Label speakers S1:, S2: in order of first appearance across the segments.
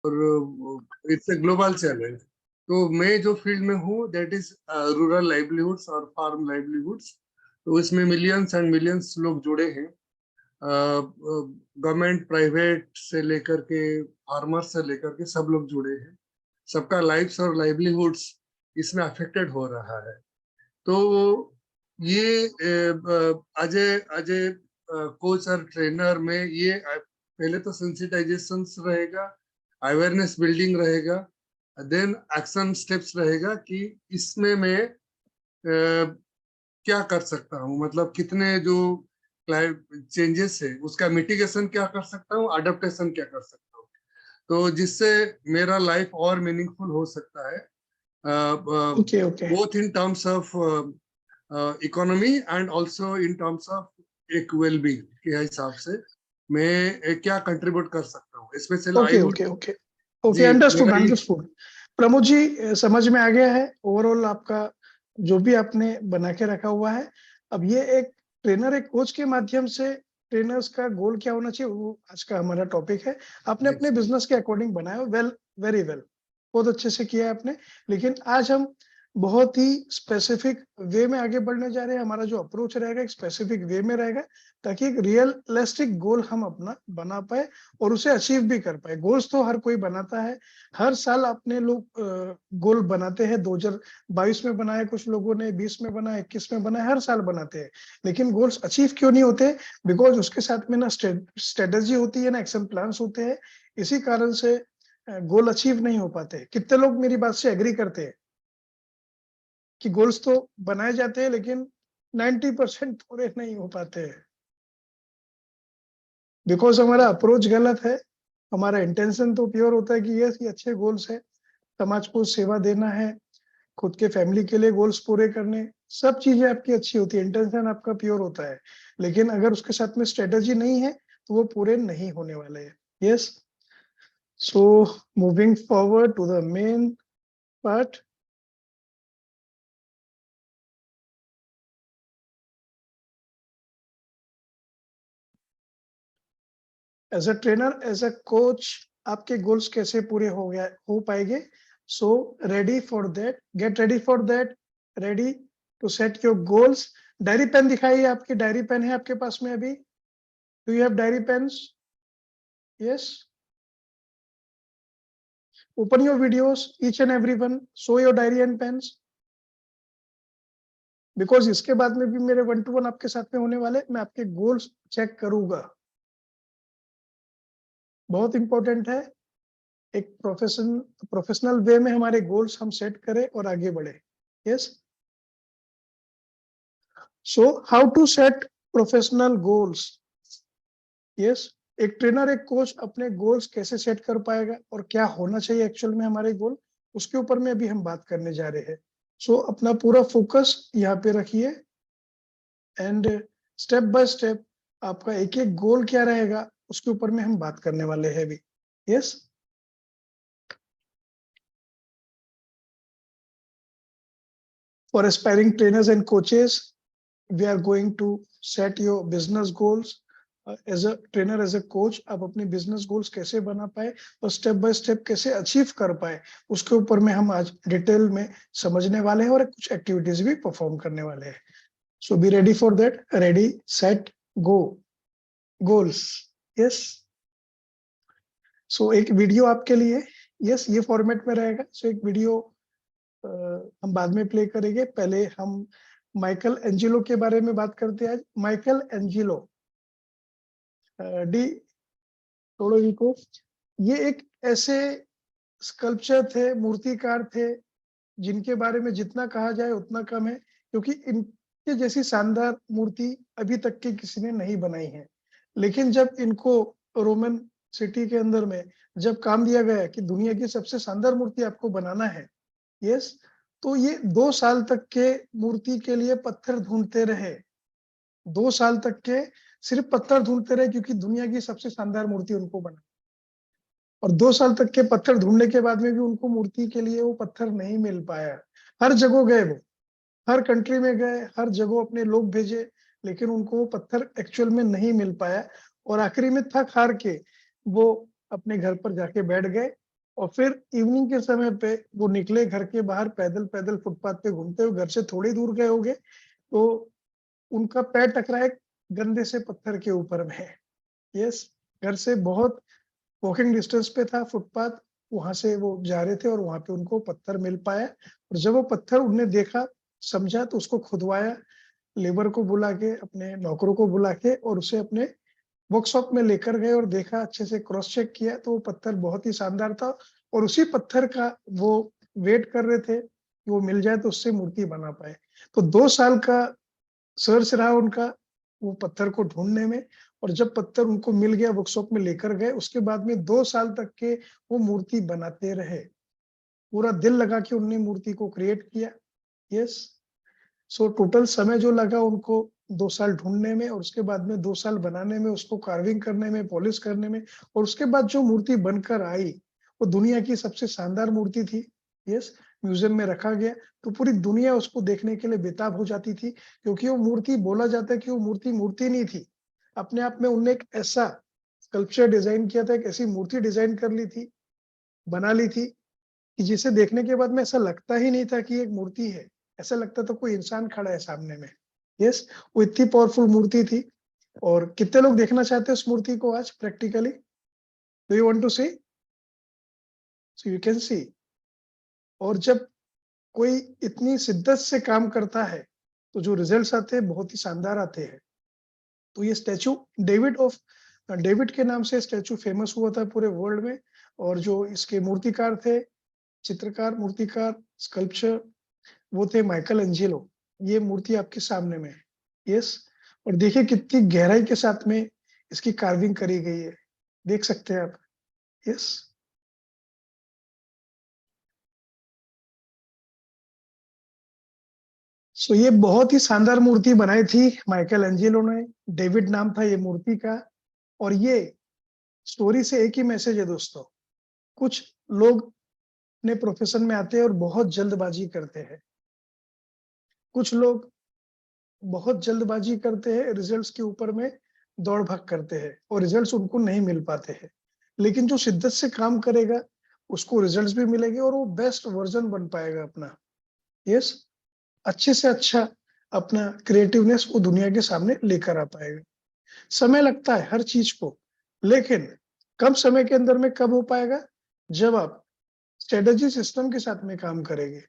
S1: और it's a global challenge. तो मैं जो फील्ड में हूँ दैट इज रूरल लाइवलीहुड्स और फार्म लाइवलीहुड्स। तो इसमें मिलियंस एंड मिलियंस लोग जुड़े हैं, गवर्नमेंट प्राइवेट से लेकर के फार्मर्स से लेकर के सब लोग जुड़े हैं। सबका लाइफ्स और लाइवलीहुड्स इसमें अफेक्टेड हो रहा है। तो ये अजय अजय कोच और ट्रेनर में ये पहले तो सेंसिटाइजेशन रहेगा, अवेयरनेस बिल्डिंग रहेगा, देन एक्शन स्टेप्स रहेगा कि इसमें मैं क्या कर सकता हूँ, मतलब कितने जो चेंजेस है उसका मिटिगेशन क्या कर सकता हूँ, अडेप्टेशन क्या कर सकता हूँ, तो जिससे मेरा लाइफ और मीनिंगफुल हो सकता है, both in terms of economy and also in terms of एक वेलबींग के हिसाब से मैं क्या कंट्रीब्यूट कर सकता हूँ specially.
S2: Okay, understood. Pramod ji, समझ में आ गया है ओवरऑल आपका जो भी आपने बना के रखा हुआ है। अब ये एक ट्रेनर, एक कोच के माध्यम से ट्रेनर्स का गोल क्या होना चाहिए, वो आज का हमारा टॉपिक है। आपने अपने बिजनेस के अकॉर्डिंग बनाया, वेरी वेल, बहुत अच्छे से किया है आपने। लेकिन आज हम बहुत ही स्पेसिफिक वे में आगे बढ़ने जा रहे हैं। हमारा जो अप्रोच रहेगा एक स्पेसिफिक वे में रहेगा, ताकि एक रियलिस्टिक गोल हम अपना बना पाए और उसे अचीव भी कर पाए। गोल्स तो हर कोई बनाता है, हर साल अपने लोग गोल बनाते हैं। 2022 में बनाए कुछ लोगों ने, 20 में बनाए, 21 में बनाए, हर साल बनाते हैं। लेकिन गोल्स अचीव क्यों नहीं होते? बिकॉज उसके साथ में ना स्ट्रेटेजी होती है, ना एक्शन प्लान्स होते हैं। इसी कारण से गोल अचीव नहीं हो पाते। कितने लोग मेरी बात से एग्री करते हैं कि गोल्स तो बनाए जाते हैं लेकिन 90% पूरे नहीं हो पाते हैं? बिकॉज हमारा अप्रोच गलत है। हमारा इंटेंशन तो प्योर होता है कि ये अच्छे गोल्स है, समाज को सेवा देना है, खुद के फैमिली के लिए गोल्स पूरे करने, सब चीजें आपकी अच्छी होती है, इंटेंशन आपका प्योर होता है। लेकिन अगर उसके साथ में स्ट्रेटेजी नहीं है तो वो पूरे नहीं होने वाले हैं। Yes, so moving forward to the main part. As a trainer, as a coach, आपके गोल्स कैसे पूरे हो पाएंगे? So ready for that, get ready for that, ready to set your goals. Diary pen दिखाइए, आपकी डायरी पेन है आपके पास में अभी? Do you have diary pens? Yes, open your videos, each and everyone, show your diary and pens, because इसके बाद में भी मेरे 1-to-1 आपके साथ में होने वाले, मैं आपके गोल्स चेक करूंगा। बहुत इंपॉर्टेंट है, एक प्रोफेशनल वे में हमारे गोल्स हम सेट करें और आगे बढ़े। Yes, so how to set professional goals? Yes, एक ट्रेनर, एक कोच अपने गोल्स कैसे सेट कर पाएगा और क्या होना चाहिए एक्चुअल में हमारे गोल, उसके ऊपर में अभी हम बात करने जा रहे हैं। सो अपना पूरा फोकस यहाँ पे रखिए एंड स्टेप बाय स्टेप आपका एक एक गोल क्या रहेगा उसके ऊपर में हम बात करने वाले हैं अभी। Yes, for aspiring trainers and coaches, we are going to set your business goals. As a trainer, as a coach, आप अपने बिजनेस गोल्स कैसे बना पाए और स्टेप बाय स्टेप कैसे अचीव कर पाए, उसके ऊपर में हम आज डिटेल में समझने वाले हैं और कुछ एक्टिविटीज भी परफॉर्म करने वाले हैं। So be ready for that, ready set go, goals. Yes, so एक वीडियो आपके लिए, यस, ये फॉर्मेट में रहेगा। सो एक वीडियो हम बाद में प्ले करेंगे। पहले हम माइकल एंजेलो के बारे में बात करते हैं आज। माइकल एंजेलो डी टोडोरिको, ये एक ऐसे स्कल्पचर थे, मूर्तिकार थे, जिनके बारे में जितना कहा जाए उतना कम है, क्योंकि इनके जैसी शानदार मूर्ति अभी तक के किसी ने नहीं बनाई है। लेकिन जब इनको रोमन सिटी के अंदर में जब काम दिया गया कि दुनिया की सबसे शानदार मूर्ति आपको बनाना है, यस, तो ये 2 साल तक के मूर्ति के लिए पत्थर ढूंढते रहे। 2 साल तक के सिर्फ पत्थर ढूंढते रहे, क्योंकि दुनिया की सबसे शानदार मूर्ति उनको बना। और 2 साल तक के पत्थर ढूंढने के बाद में भी उनको मूर्ति के लिए वो पत्थर नहीं मिल पाया। हर जगह गए, वो हर कंट्री में गए, हर जगह अपने लोग भेजे, लेकिन उनको वो पत्थर एक्चुअल में नहीं मिल पाया। और आखिरी में थक हार के वो अपने घर पर जाके बैठ गए और फिर इवनिंग के समय पे वो निकले घर के बाहर, पैदल पैदल फुटपाथ पे घूमते हुए, घर से थोड़ी दूर गए होंगे तो उनका पैर टकरा एक गंदे से पत्थर के ऊपर में। यस, घर से बहुत वॉकिंग डिस्टेंस पे था फुटपाथ, वहां से वो जा रहे थे और वहां पे उनको पत्थर मिल पाया। और जब वो पत्थर उन्होंने देखा, समझा, तो उसको खुदवाया, लेबर को बुला के, अपने नौकरों को बुला के, और उसे अपने वर्कशॉप में लेकर गए और देखा, अच्छे से क्रॉस चेक किया, तो वो पत्थर बहुत ही शानदार था। और उसी पत्थर का वो वेट कर रहे थे कि वो मिल जाए तो उससे मूर्ति बना पाए। तो 2 साल का सर्च रहा उनका वो पत्थर को ढूंढने में। और जब पत्थर उनको मिल गया, वर्कशॉप में लेकर गए, उसके बाद में 2 साल तक के वो मूर्ति बनाते रहे। पूरा दिल लगा के उन्होंने मूर्ति को क्रिएट किया। यस, सो टोटल समय जो लगा उनको 2 साल ढूंढने में, और उसके बाद में 2 साल बनाने में, उसको कार्विंग करने में, पॉलिश करने में, और उसके बाद जो मूर्ति बनकर आई वो दुनिया की सबसे शानदार मूर्ति थी। यस, म्यूजियम में रखा गया तो पूरी दुनिया उसको देखने के लिए बेताब हो जाती थी, क्योंकि वो मूर्ति, बोला जाता है कि वो मूर्ति मूर्ति नहीं थी, अपने आप में उन्होंने एक ऐसा स्कल्पचर डिजाइन किया था, एक ऐसी मूर्ति डिजाइन कर ली थी, बना ली थी, कि जिसे देखने के बाद में ऐसा लगता ही नहीं था कि एक मूर्ति है, ऐसा लगता था कोई इंसान खड़ा है सामने में। यस, वो इतनी पावरफुल मूर्ति थी। और कितने लोग देखना चाहते हैं उस मूर्ति को आज practically? Do you want to see? So you can see. और जब कोई इतनी शिद्दत से काम करता है तो जो रिजल्ट्स आते हैं बहुत ही शानदार आते हैं। तो ये स्टैचू डेविड के नाम से स्टैचू फेमस हुआ था पूरे वर्ल्ड में। और जो इसके मूर्तिकार थे, चित्रकार, मूर्तिकार, स्कल्पचर, वो थे माइकल एंजेलो। ये मूर्ति आपके सामने में है। यस, और देखिए कितनी गहराई के साथ में इसकी कार्विंग करी गई है, देख सकते हैं आप। यस, सो ये बहुत ही शानदार मूर्ति बनाई थी माइकल एंजेलो ने। डेविड नाम था ये मूर्ति का। और ये स्टोरी से एक ही मैसेज है दोस्तों, कुछ लोग अपने प्रोफेशन में आते हैं और बहुत जल्दबाजी करते हैं। कुछ लोग बहुत जल्दबाजी करते हैं, रिजल्ट्स के ऊपर में दौड़ भाग करते हैं और रिजल्ट्स उनको नहीं मिल पाते हैं। लेकिन जो शिद्दत से काम करेगा उसको रिजल्ट्स भी मिलेंगे और वो बेस्ट वर्जन बन पाएगा अपना। यस, अच्छे से अच्छा अपना क्रिएटिवनेस वो दुनिया के सामने लेकर आ पाएगा। समय लगता है हर चीज को, लेकिन कम समय के अंदर में कब हो पाएगा? जब आप स्ट्रेटेजी सिस्टम के साथ में काम करेंगे।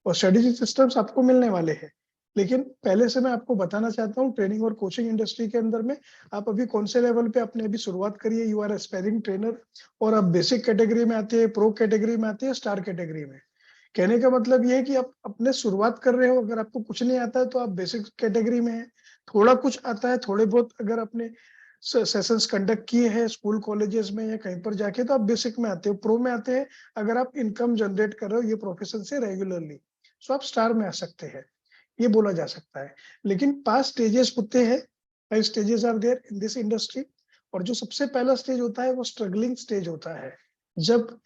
S2: और स्ट्रेटेजी सिस्टम्स आपको मिलने वाले हैं। लेकिन पहले से मैं आपको बताना चाहता हूँ, ट्रेनिंग और कोचिंग इंडस्ट्री के अंदर में आप अभी कौन से लेवल पे आपने अभी शुरुआत करी है, यू आर एस्पायरिंग ट्रेनर, और आप बेसिक कैटेगरी में आते हैं, प्रो कैटेगरी में आते हैं, स्टार कैटेगरी में। कहने का मतलब ये है कि आप अपने शुरुआत कर रहे हो, अगर आपको कुछ नहीं आता है तो आप बेसिक कैटेगरी में है। थोड़ा कुछ आता है, थोड़े बहुत अगर आपने सेशंस कंडक्ट किए हैं स्कूल कॉलेजेस में या कहीं पर जाके, तो आप बेसिक में आते हो। प्रो में आते हैं अगर आप इनकम जनरेट कर रहे हो ये प्रोफेशन से रेगुलरली, सो आप स्टार में आ सकते हैं, ये बोला जा सकता है। लेकिन 5 स्टेजेस होते हैं, 5 stages are there in this industry. और जो सबसे पहला स्टेज होता है वो स्ट्रगलिंग स्टेज होता है। जब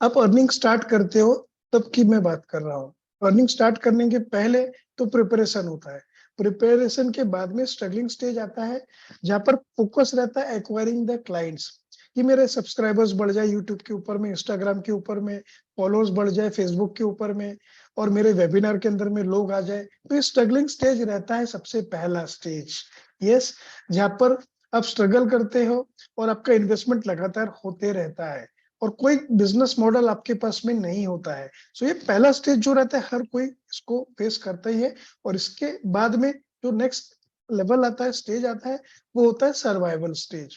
S2: आप अर्निंग स्टार्ट करते हो तब की मैं बात कर रहा हूँ। अर्निंग स्टार्ट करने के पहले तो प्रिपरेशन होता है। प्रिपरेशन के बाद में स्ट्रगलिंग स्टेज आता है, जहाँ पर फोकस रहता है एक्वायरिंग द क्लाइंट्स, कि मेरे सब्सक्राइबर्स बढ़ जाए यूट्यूब के ऊपर में, इंस्टाग्राम के ऊपर में, फॉलोअर्स बढ़ जाए फेसबुक के ऊपर में, और मेरे वेबिनार के अंदर में लोग आ जाए। तो ये स्ट्रगलिंग स्टेज रहता है सबसे पहला स्टेज। यस, जहाँ पर आप स्ट्रगल करते हो और आपका इन्वेस्टमेंट लगातार होते रहता है और कोई बिजनेस मॉडल आपके पास में नहीं होता है। सो ये पहला स्टेज जो रहता है हर कोई इसको फेस करता ही है। और इसके बाद में जो नेक्स्ट लेवल आता है, स्टेज आता है, वो होता है सर्वाइवल स्टेज।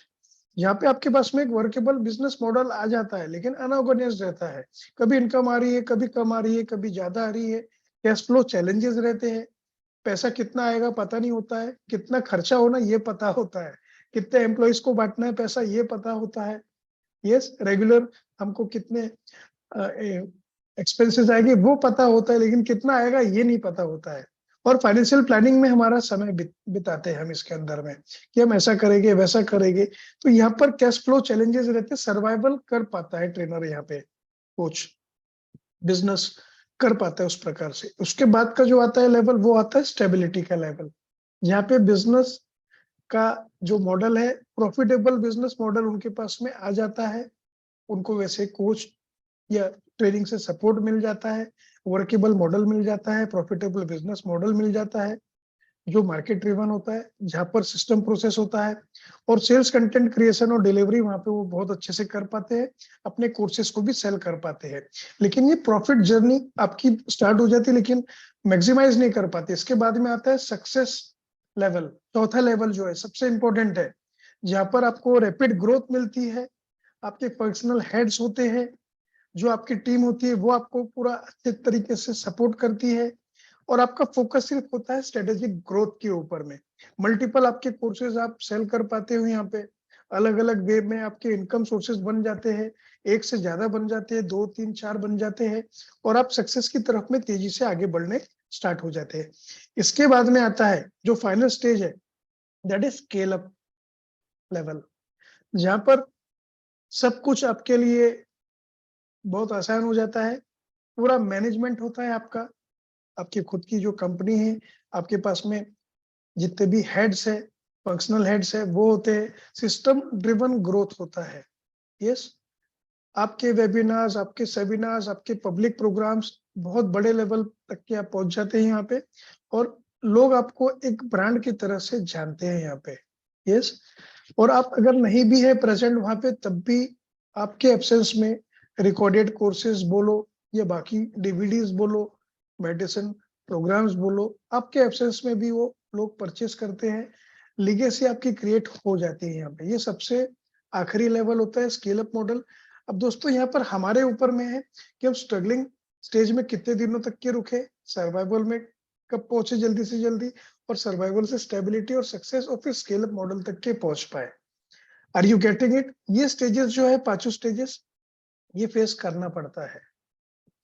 S2: यहाँ पे आपके पास में एक वर्केबल बिजनेस मॉडल आ जाता है, लेकिन अनऑर्गेनाइज्ड रहता है। कभी इनकम आ रही है, कभी कम आ रही है, कभी ज्यादा आ रही है। कैश फ्लो चैलेंजेस रहते हैं, पैसा कितना आएगा पता नहीं होता है, कितना खर्चा होना ये पता होता है, कितने एम्प्लॉइज को बांटना है पैसा ये पता होता है। यस, रेगुलर हमको कितने एक्सपेंसेस आएंगे वो पता होता है, लेकिन कितना आएगा ये नहीं पता होता है। और फाइनेंशियल प्लानिंग में हमारा समय बिताते हैं हम इसके अंदर में, कि हम ऐसा करेंगे वैसा करेंगे। तो यहाँ पर कैश फ्लो चैलेंजेस रहते हैं, सर्वाइवल कर पाता है ट्रेनर, यहाँ पे कोच बिजनेस कर पाता है उस प्रकार से। उसके बाद का जो आता है लेवल, वो आता है स्टेबिलिटी का लेवल, जहाँ पे बिजनेस का जो मॉडल है, प्रॉफिटेबल बिजनेस मॉडल उनके पास में आ जाता है। उनको वैसे कोच या ट्रेनिंग से सपोर्ट मिल जाता है, वर्केबल मॉडल मिल जाता है, प्रॉफिटेबल बिजनेस मॉडल मिल जाता है, जो मार्केट ड्रिवन होता है, जहाँ पर सिस्टम प्रोसेस होता है, और सेल्स कंटेंट क्रिएशन और डिलीवरी वहाँ पे वो बहुत अच्छे से कर पाते हैं, अपने कोर्सेज को भी सेल कर पाते हैं। लेकिन ये प्रॉफिट जर्नी आपकी स्टार्ट हो जाती है, लेकिन मैक्सिमाइज नहीं कर पाते। इसके बाद में आता है सक्सेस लेवल, चौथा लेवल जो है सबसे इंपॉर्टेंट है, जहाँ पर आपको रैपिड ग्रोथ मिलती है, आपके पर्सनल हेड्स होते हैं, जो आपकी टीम होती है वो आपको पूरा अच्छे तरीके से सपोर्ट करती है, और आपका फोकस सिर्फ होता है स्ट्रेटेजिक ग्रोथ के ऊपर में। मल्टीपल आपके कोर्सेज आप सेल कर पाते हो, यहाँ पे अलग अलग वे में आपके इनकम सोर्सेज बन जाते हैं, एक से ज्यादा बन जाते हैं, 2 3 4 बन जाते हैं, और आप सक्सेस की तरफ में तेजी से आगे बढ़ने स्टार्ट हो जाते हैं। इसके बाद में आता है जो फाइनल स्टेज है, that is scale up level, जहाँ पर सब कुछ आपके लिए बहुत आसान हो जाता है, पूरा मैनेजमेंट होता है आपका, आपकी खुद की जो कंपनी है, आपके पास में जितने भी हेड्स है, फंक्शनल हेड्स है, वो होते हैं, सिस्टम ड्रिवन ग्रोथ होता है। यस, आपके वेबिनार्स, आपके सेमिनार्स, आपके पब्लिक प्रोग्राम्स बहुत बड़े लेवल तक के आप पहुंच जाते हैं यहाँ पे, और लोग आपको एक ब्रांड की तरह से जानते हैं यहाँ पे। यस, और आप अगर नहीं भी है प्रेजेंट वहां पे, तब भी आपके एब्सेंस में रिकॉर्डेड कोर्सेज बोलो या बाकी डीवीडीज बोलो, मेडिसिन प्रोग्राम्स बोलो, आपके एब्सेंस में भी वो लोग परचेस करते हैं, लीगेसी आपकी क्रिएट हो जाती है यहाँ पे। ये सबसे आखिरी लेवल होता है स्केल अप मॉडल। अब दोस्तों यहाँ पर हमारे ऊपर में है कि हम स्ट्रगलिंग स्टेज में कितने दिनों तक के रुके, सर्वाइवल में कब पहुंचे जल्दी से जल्दी, और सर्वाइवल से स्टेबिलिटी और सक्सेस, और फिर स्केल अप मॉडल तक के पहुंच पाए। Are you getting it? ये स्टेजेस जो है, पांचों स्टेजेस, ये फेस करना पड़ता है,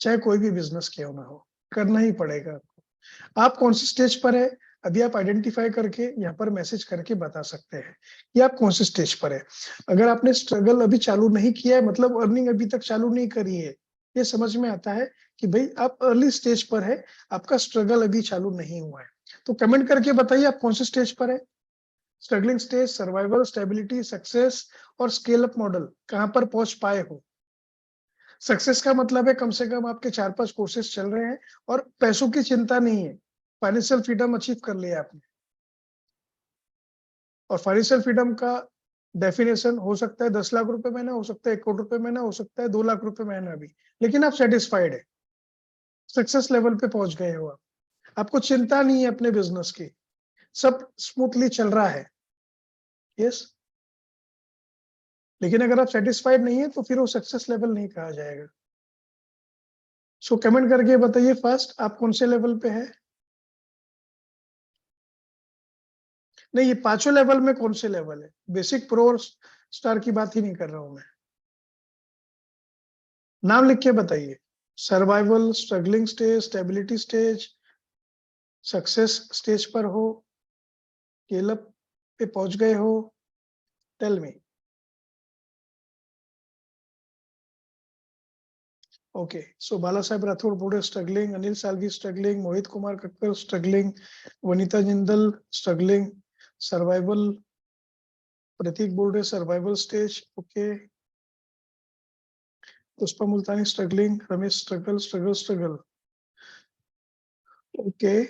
S2: चाहे कोई भी बिजनेस क्यों ना हो, करना ही पड़ेगा आपको। आप कौन से स्टेज पर है, अभी आप आइडेंटिफाई करके यहाँ पर मैसेज करके बता सकते हैं कि आप कौन से स्टेज पर है। अगर आपने स्ट्रगल अभी चालू नहीं किया है, मतलब अर्निंग अभी तक चालू नहीं करी है, ये समझ में आता है कि भाई आप अर्ली स्टेज पर है, आपका स्ट्रगल अभी चालू नहीं हुआ है। तो कमेंट करके बताइए आप कौन से स्टेज पर है, struggling stage, survival, stability, success, और स्केल अप मॉडल, कहाँ पर पहुंच पाए हो। सक्सेस का मतलब है कम से कम आपके 4-5 कोर्सेज चल रहे हैं और पैसों की चिंता नहीं है, फाइनेंशियल फ्रीडम अचीव कर लिया आपने। और फाइनेंशियल फ्रीडम का डेफिनेशन हो सकता है 10 लाख रुपए महीना, हो सकता है 1 करोड़ रुपए महीना, हो सकता है 2 लाख रुपए महीना भी, लेकिन आप सेटिस्फाइड है, सक्सेस लेवल पे पहुंच गए हो आप, आपको चिंता नहीं है अपने बिजनेस की, सब स्मूथली चल रहा है। यस, लेकिन अगर आप सेटिस्फाइड नहीं है तो फिर वो सक्सेस लेवल नहीं कहा जाएगा। सो कमेंट करके बताइए फर्स्ट आप कौन से लेवल पे है। नहीं, ये पांचों लेवल में कौन से लेवल है, बेसिक, प्रो और स्टार की बात ही नहीं कर रहा हूं मैं। नाम लिख के बताइए, survival, struggling stage, stability stage, success stage पर हो, स्केल अप पे पहुंच गए हो, tell me. Okay, so Bala Saheb Rathod बोले struggling, Anil Salvi struggling, Mohit Kumar Kakkar struggling, Vanita Jindal struggling, survival, Prateek बोल रहे survival stage, okay, Pushpa Multani struggling, Ramesh struggle struggle struggle, okay.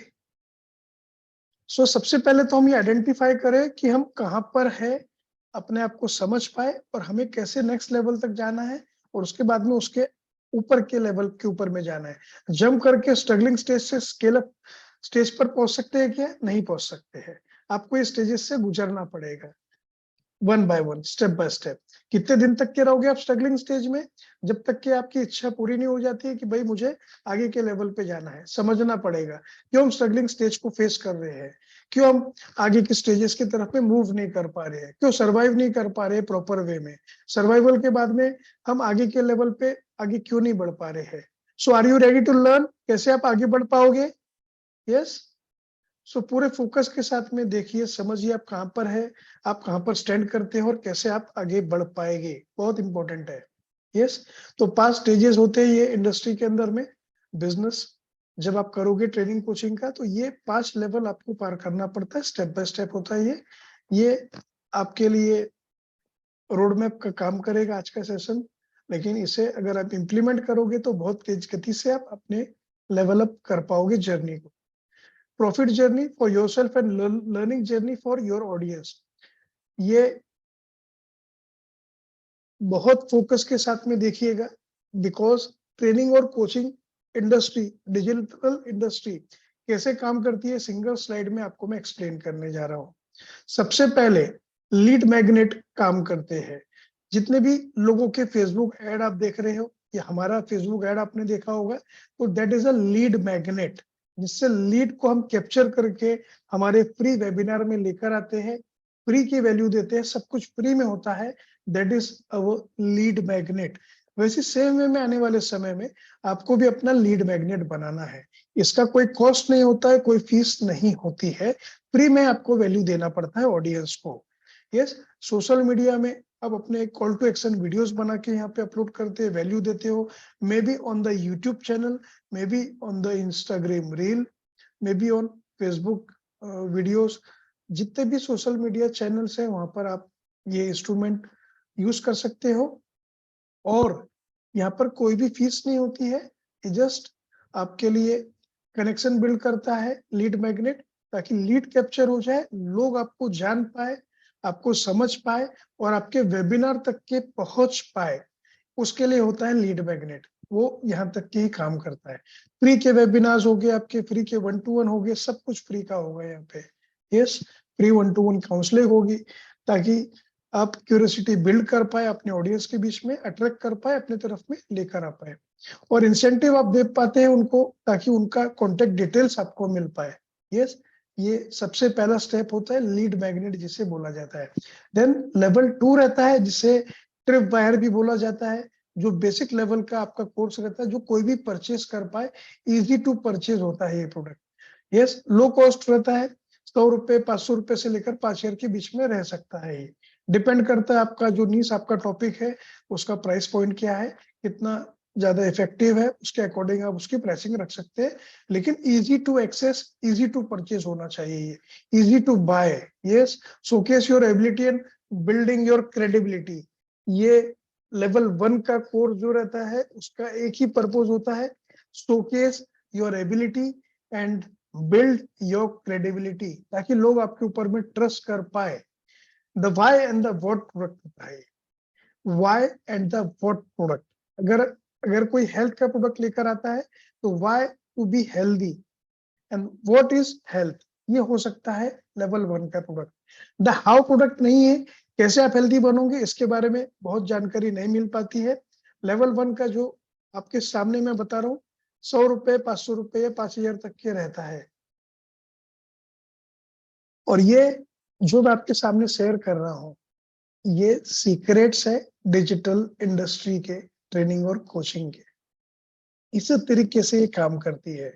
S2: So सबसे पहले तो हम ये आइडेंटिफाई करें कि हम कहाँ पर है, अपने आप को समझ पाए और हमें कैसे नेक्स्ट लेवल तक जाना है, और उसके बाद में उसके ऊपर के लेवल के ऊपर में जाना है। जंप करके स्ट्रगलिंग स्टेज से स्केल अप स्टेज पर पहुंच सकते हैं क्या? नहीं पहुंच सकते हैं, आपको ये स्टेजेस से गुजरना पड़ेगा, one by one, step by step. कितने दिन तक के रहोगे आप स्ट्रगलिंग स्टेज में? जब तक कि आपकी इच्छा पूरी नहीं हो जाती है कि भाई मुझे आगे के लेवल पे जाना है। समझना पड़ेगा क्यों हम स्ट्रगलिंग स्टेज को फेस कर रहे हैं, क्यों हम आगे के स्टेजेस की तरफ में मूव नहीं कर पा रहे हैं, क्यों सर्वाइव नहीं कर पा रहे प्रॉपर वे में। सर्वाइवल के बाद में हम आगे के लेवल पे आगे क्यों नहीं बढ़ पा रहे हैं। So are you ready to learn, कैसे आप आगे बढ़ पाओगे? यस, सो पूरे फोकस के साथ में देखिए, समझिए आप कहाँ पर है, आप कहाँ पर स्टैंड करते हैं, और कैसे आप आगे बढ़ पाएंगे, बहुत इंपॉर्टेंट है। यस, तो 5 स्टेजेस होते हैं ये इंडस्ट्री के अंदर में। बिजनेस जब आप करोगे ट्रेनिंग कोचिंग का, तो ये 5 लेवल आपको पार करना पड़ता है, स्टेप बाय स्टेप होता है ये आपके लिए रोड मैप का काम करेगा आज का सेशन। लेकिन इसे अगर आप इम्प्लीमेंट करोगे तो बहुत तेज गति से आप अपने लेवल अप कर पाओगे जर्नी को। Profit journey for yourself and learning journey for your audience, ये बहुत फोकस के साथ में देखिएगा, बिकॉज ट्रेनिंग और कोचिंग इंडस्ट्री, डिजिटल इंडस्ट्री कैसे काम करती है सिंगल स्लाइड में आपको मैं एक्सप्लेन करने जा रहा हूँ। सबसे पहले लीड मैग्नेट काम करते हैं। जितने भी लोगों के फेसबुक ऐड आप देख रहे हो या हमारा फेसबुक ऐड आपने देखा होगा, तो that is a lead magnet, जिससे लीड को हम कैप्चर करके हमारे फ्री वेबिनार में लेकर आते हैं, फ्री की वैल्यू देते हैं, सब कुछ फ्री में होता है, that is our lead magnet. वैसे सेम वे में आने वाले समय में आपको भी अपना लीड मैग्नेट बनाना है। इसका कोई कॉस्ट नहीं होता है, कोई फीस नहीं होती है, फ्री में आपको वैल्यू देना पड़ता है ऑडियंस को। यस, सोशल मीडिया में आप अपने कॉल टू एक्शन वीडियोस बना के यहाँ पे अपलोड करते हैं, वैल्यू देते हो, may be on the YouTube channel, may be on the Instagram reel, may be on Facebook videos, जितने भी सोशल मीडिया चैनल्स हैं वहां पर आप ये इंस्ट्रूमेंट यूज कर सकते हो। और यहाँ पर कोई भी फीस नहीं होती है, ये जस्ट आपके लिए कनेक्शन बिल्ड करता है लीड मैग्नेट, ताकि लीड कैप्चर हो जाए, लोग आपको जान पाए, आपको समझ पाए और आपके वेबिनार तक के पहुंच पाए। उसके लिए होता है लीड मैग्नेट, वो यहाँ तक के ही काम करता है। फ्री के वेबिनार्स हो गए, आपके फ्री के 1-to-1 हो गए, सब कुछ फ्री का होगा यहाँ पे। यस, फ्री 1-to-1 काउंसलिंग होगी, ताकि आप क्यूरियोसिटी बिल्ड कर पाए, अपने ऑडियंस के बीच में अट्रैक्ट कर पाए, अपने तरफ में लेकर आ पाए, और इंसेंटिव आप दे पाते हैं उनको, ताकि उनका कॉन्टेक्ट डिटेल्स आपको मिल पाए। यस, ये सबसे पहला स्टेप होता है लीड मैग्नेट, जिसे बोला जाता है। देन लेवल 2 रहता है, जिसे ट्रिप वायर भी बोला जाता है, जो बेसिक लेवल का आपका कोर्स रहता है, जो कोई भी परचेज कर पाए, इजी टू परचेज होता है ये प्रोडक्ट। यस, लो कॉस्ट रहता है, 100 रुपए 500 रुपए से लेकर 5,000 के बीच में रह सकता है। ये डिपेंड करता है आपका जो नीश, आपका टॉपिक है, उसका प्राइस पॉइंट क्या है, कितना ज्यादा इफेक्टिव है, उसके अकॉर्डिंग आप उसकी प्राइसिंग रख सकते हैं। लेकिन easy to access, easy to purchase होना चाहिए, ये easy to buy. Yes, showcase your ability and building your credibility, ये लेवल 1 का कोर्स जो रहता है उसका एक ही पर्पज होता है, showcase your ability and build your credibility, ताकि लोग आपके ऊपर में ट्रस्ट कर पाए। The why and the what product होता है, why and the what product. अगर अगर कोई हेल्थ का प्रोडक्ट लेकर आता है, तो why to be healthy and what is health, ये हो सकता है लेवल 1 का प्रोडक्ट। द हाउ प्रोडक्ट नहीं है, कैसे आप हेल्दी बनोगे इसके बारे में बहुत जानकारी नहीं मिल पाती है। लेवल 1 का जो आपके सामने मैं बता रहा हूँ, 100 रुपए 500 रुपए या 5,000 तक के रहता है। और ये जो मैं आपके सामने शेयर कर रहा हूँ, ये सीक्रेट्स है डिजिटल इंडस्ट्री के, ट्रेनिंग और कोचिंग के। इस तरीके से ये काम करती है,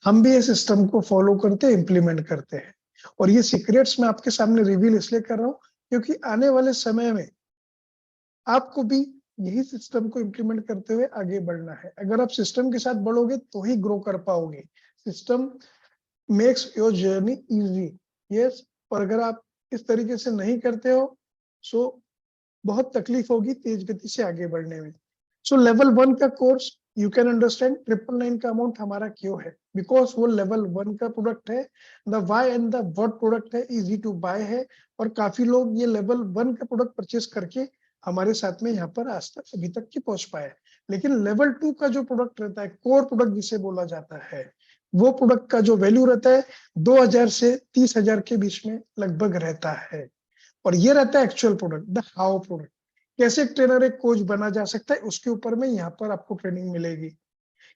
S2: हम भी इस सिस्टम को फॉलो करते हैं, इम्प्लीमेंट करते हैं। और ये सीक्रेट्स मैं आपके सामने रिवील इसलिए कर रहा हूँ, क्योंकि आने वाले समय में आपको भी यही सिस्टम को इम्प्लीमेंट करते हुए आगे बढ़ना है। अगर आप सिस्टम के साथ बढ़ोगे तो ही ग्रो कर पाओगे। System makes your journey easy. Yes, और अगर आप इस तरीके से नहीं करते हो, सो बहुत तकलीफ होगी तेज गति से आगे बढ़ने में। सो लेवल 1 का कोर्स यू कैन अंडरस्टैंड 999 का अमाउंट हमारा क्यों है, बिकॉज वो लेवल 1 का प्रोडक्ट है। The why and the what product है, इजी टू बाय है, और काफी लोग ये लेवल 1 का प्रोडक्ट परचेस करके हमारे साथ में यहाँ पर आज तक अभी तक की पहुंच पाए। लेकिन लेवल 2 का जो प्रोडक्ट रहता है, कोर प्रोडक्ट जिसे बोला जाता है, वो प्रोडक्ट का जो वैल्यू रहता है 2,000 से 30,000 के बीच में लगभग रहता है। और ये रहता है actual product, the how product. कैसे एक ट्रेनर, एक कोच बना जा सकता है, उसके ऊपर में यहाँ पर आपको ट्रेनिंग मिलेगी।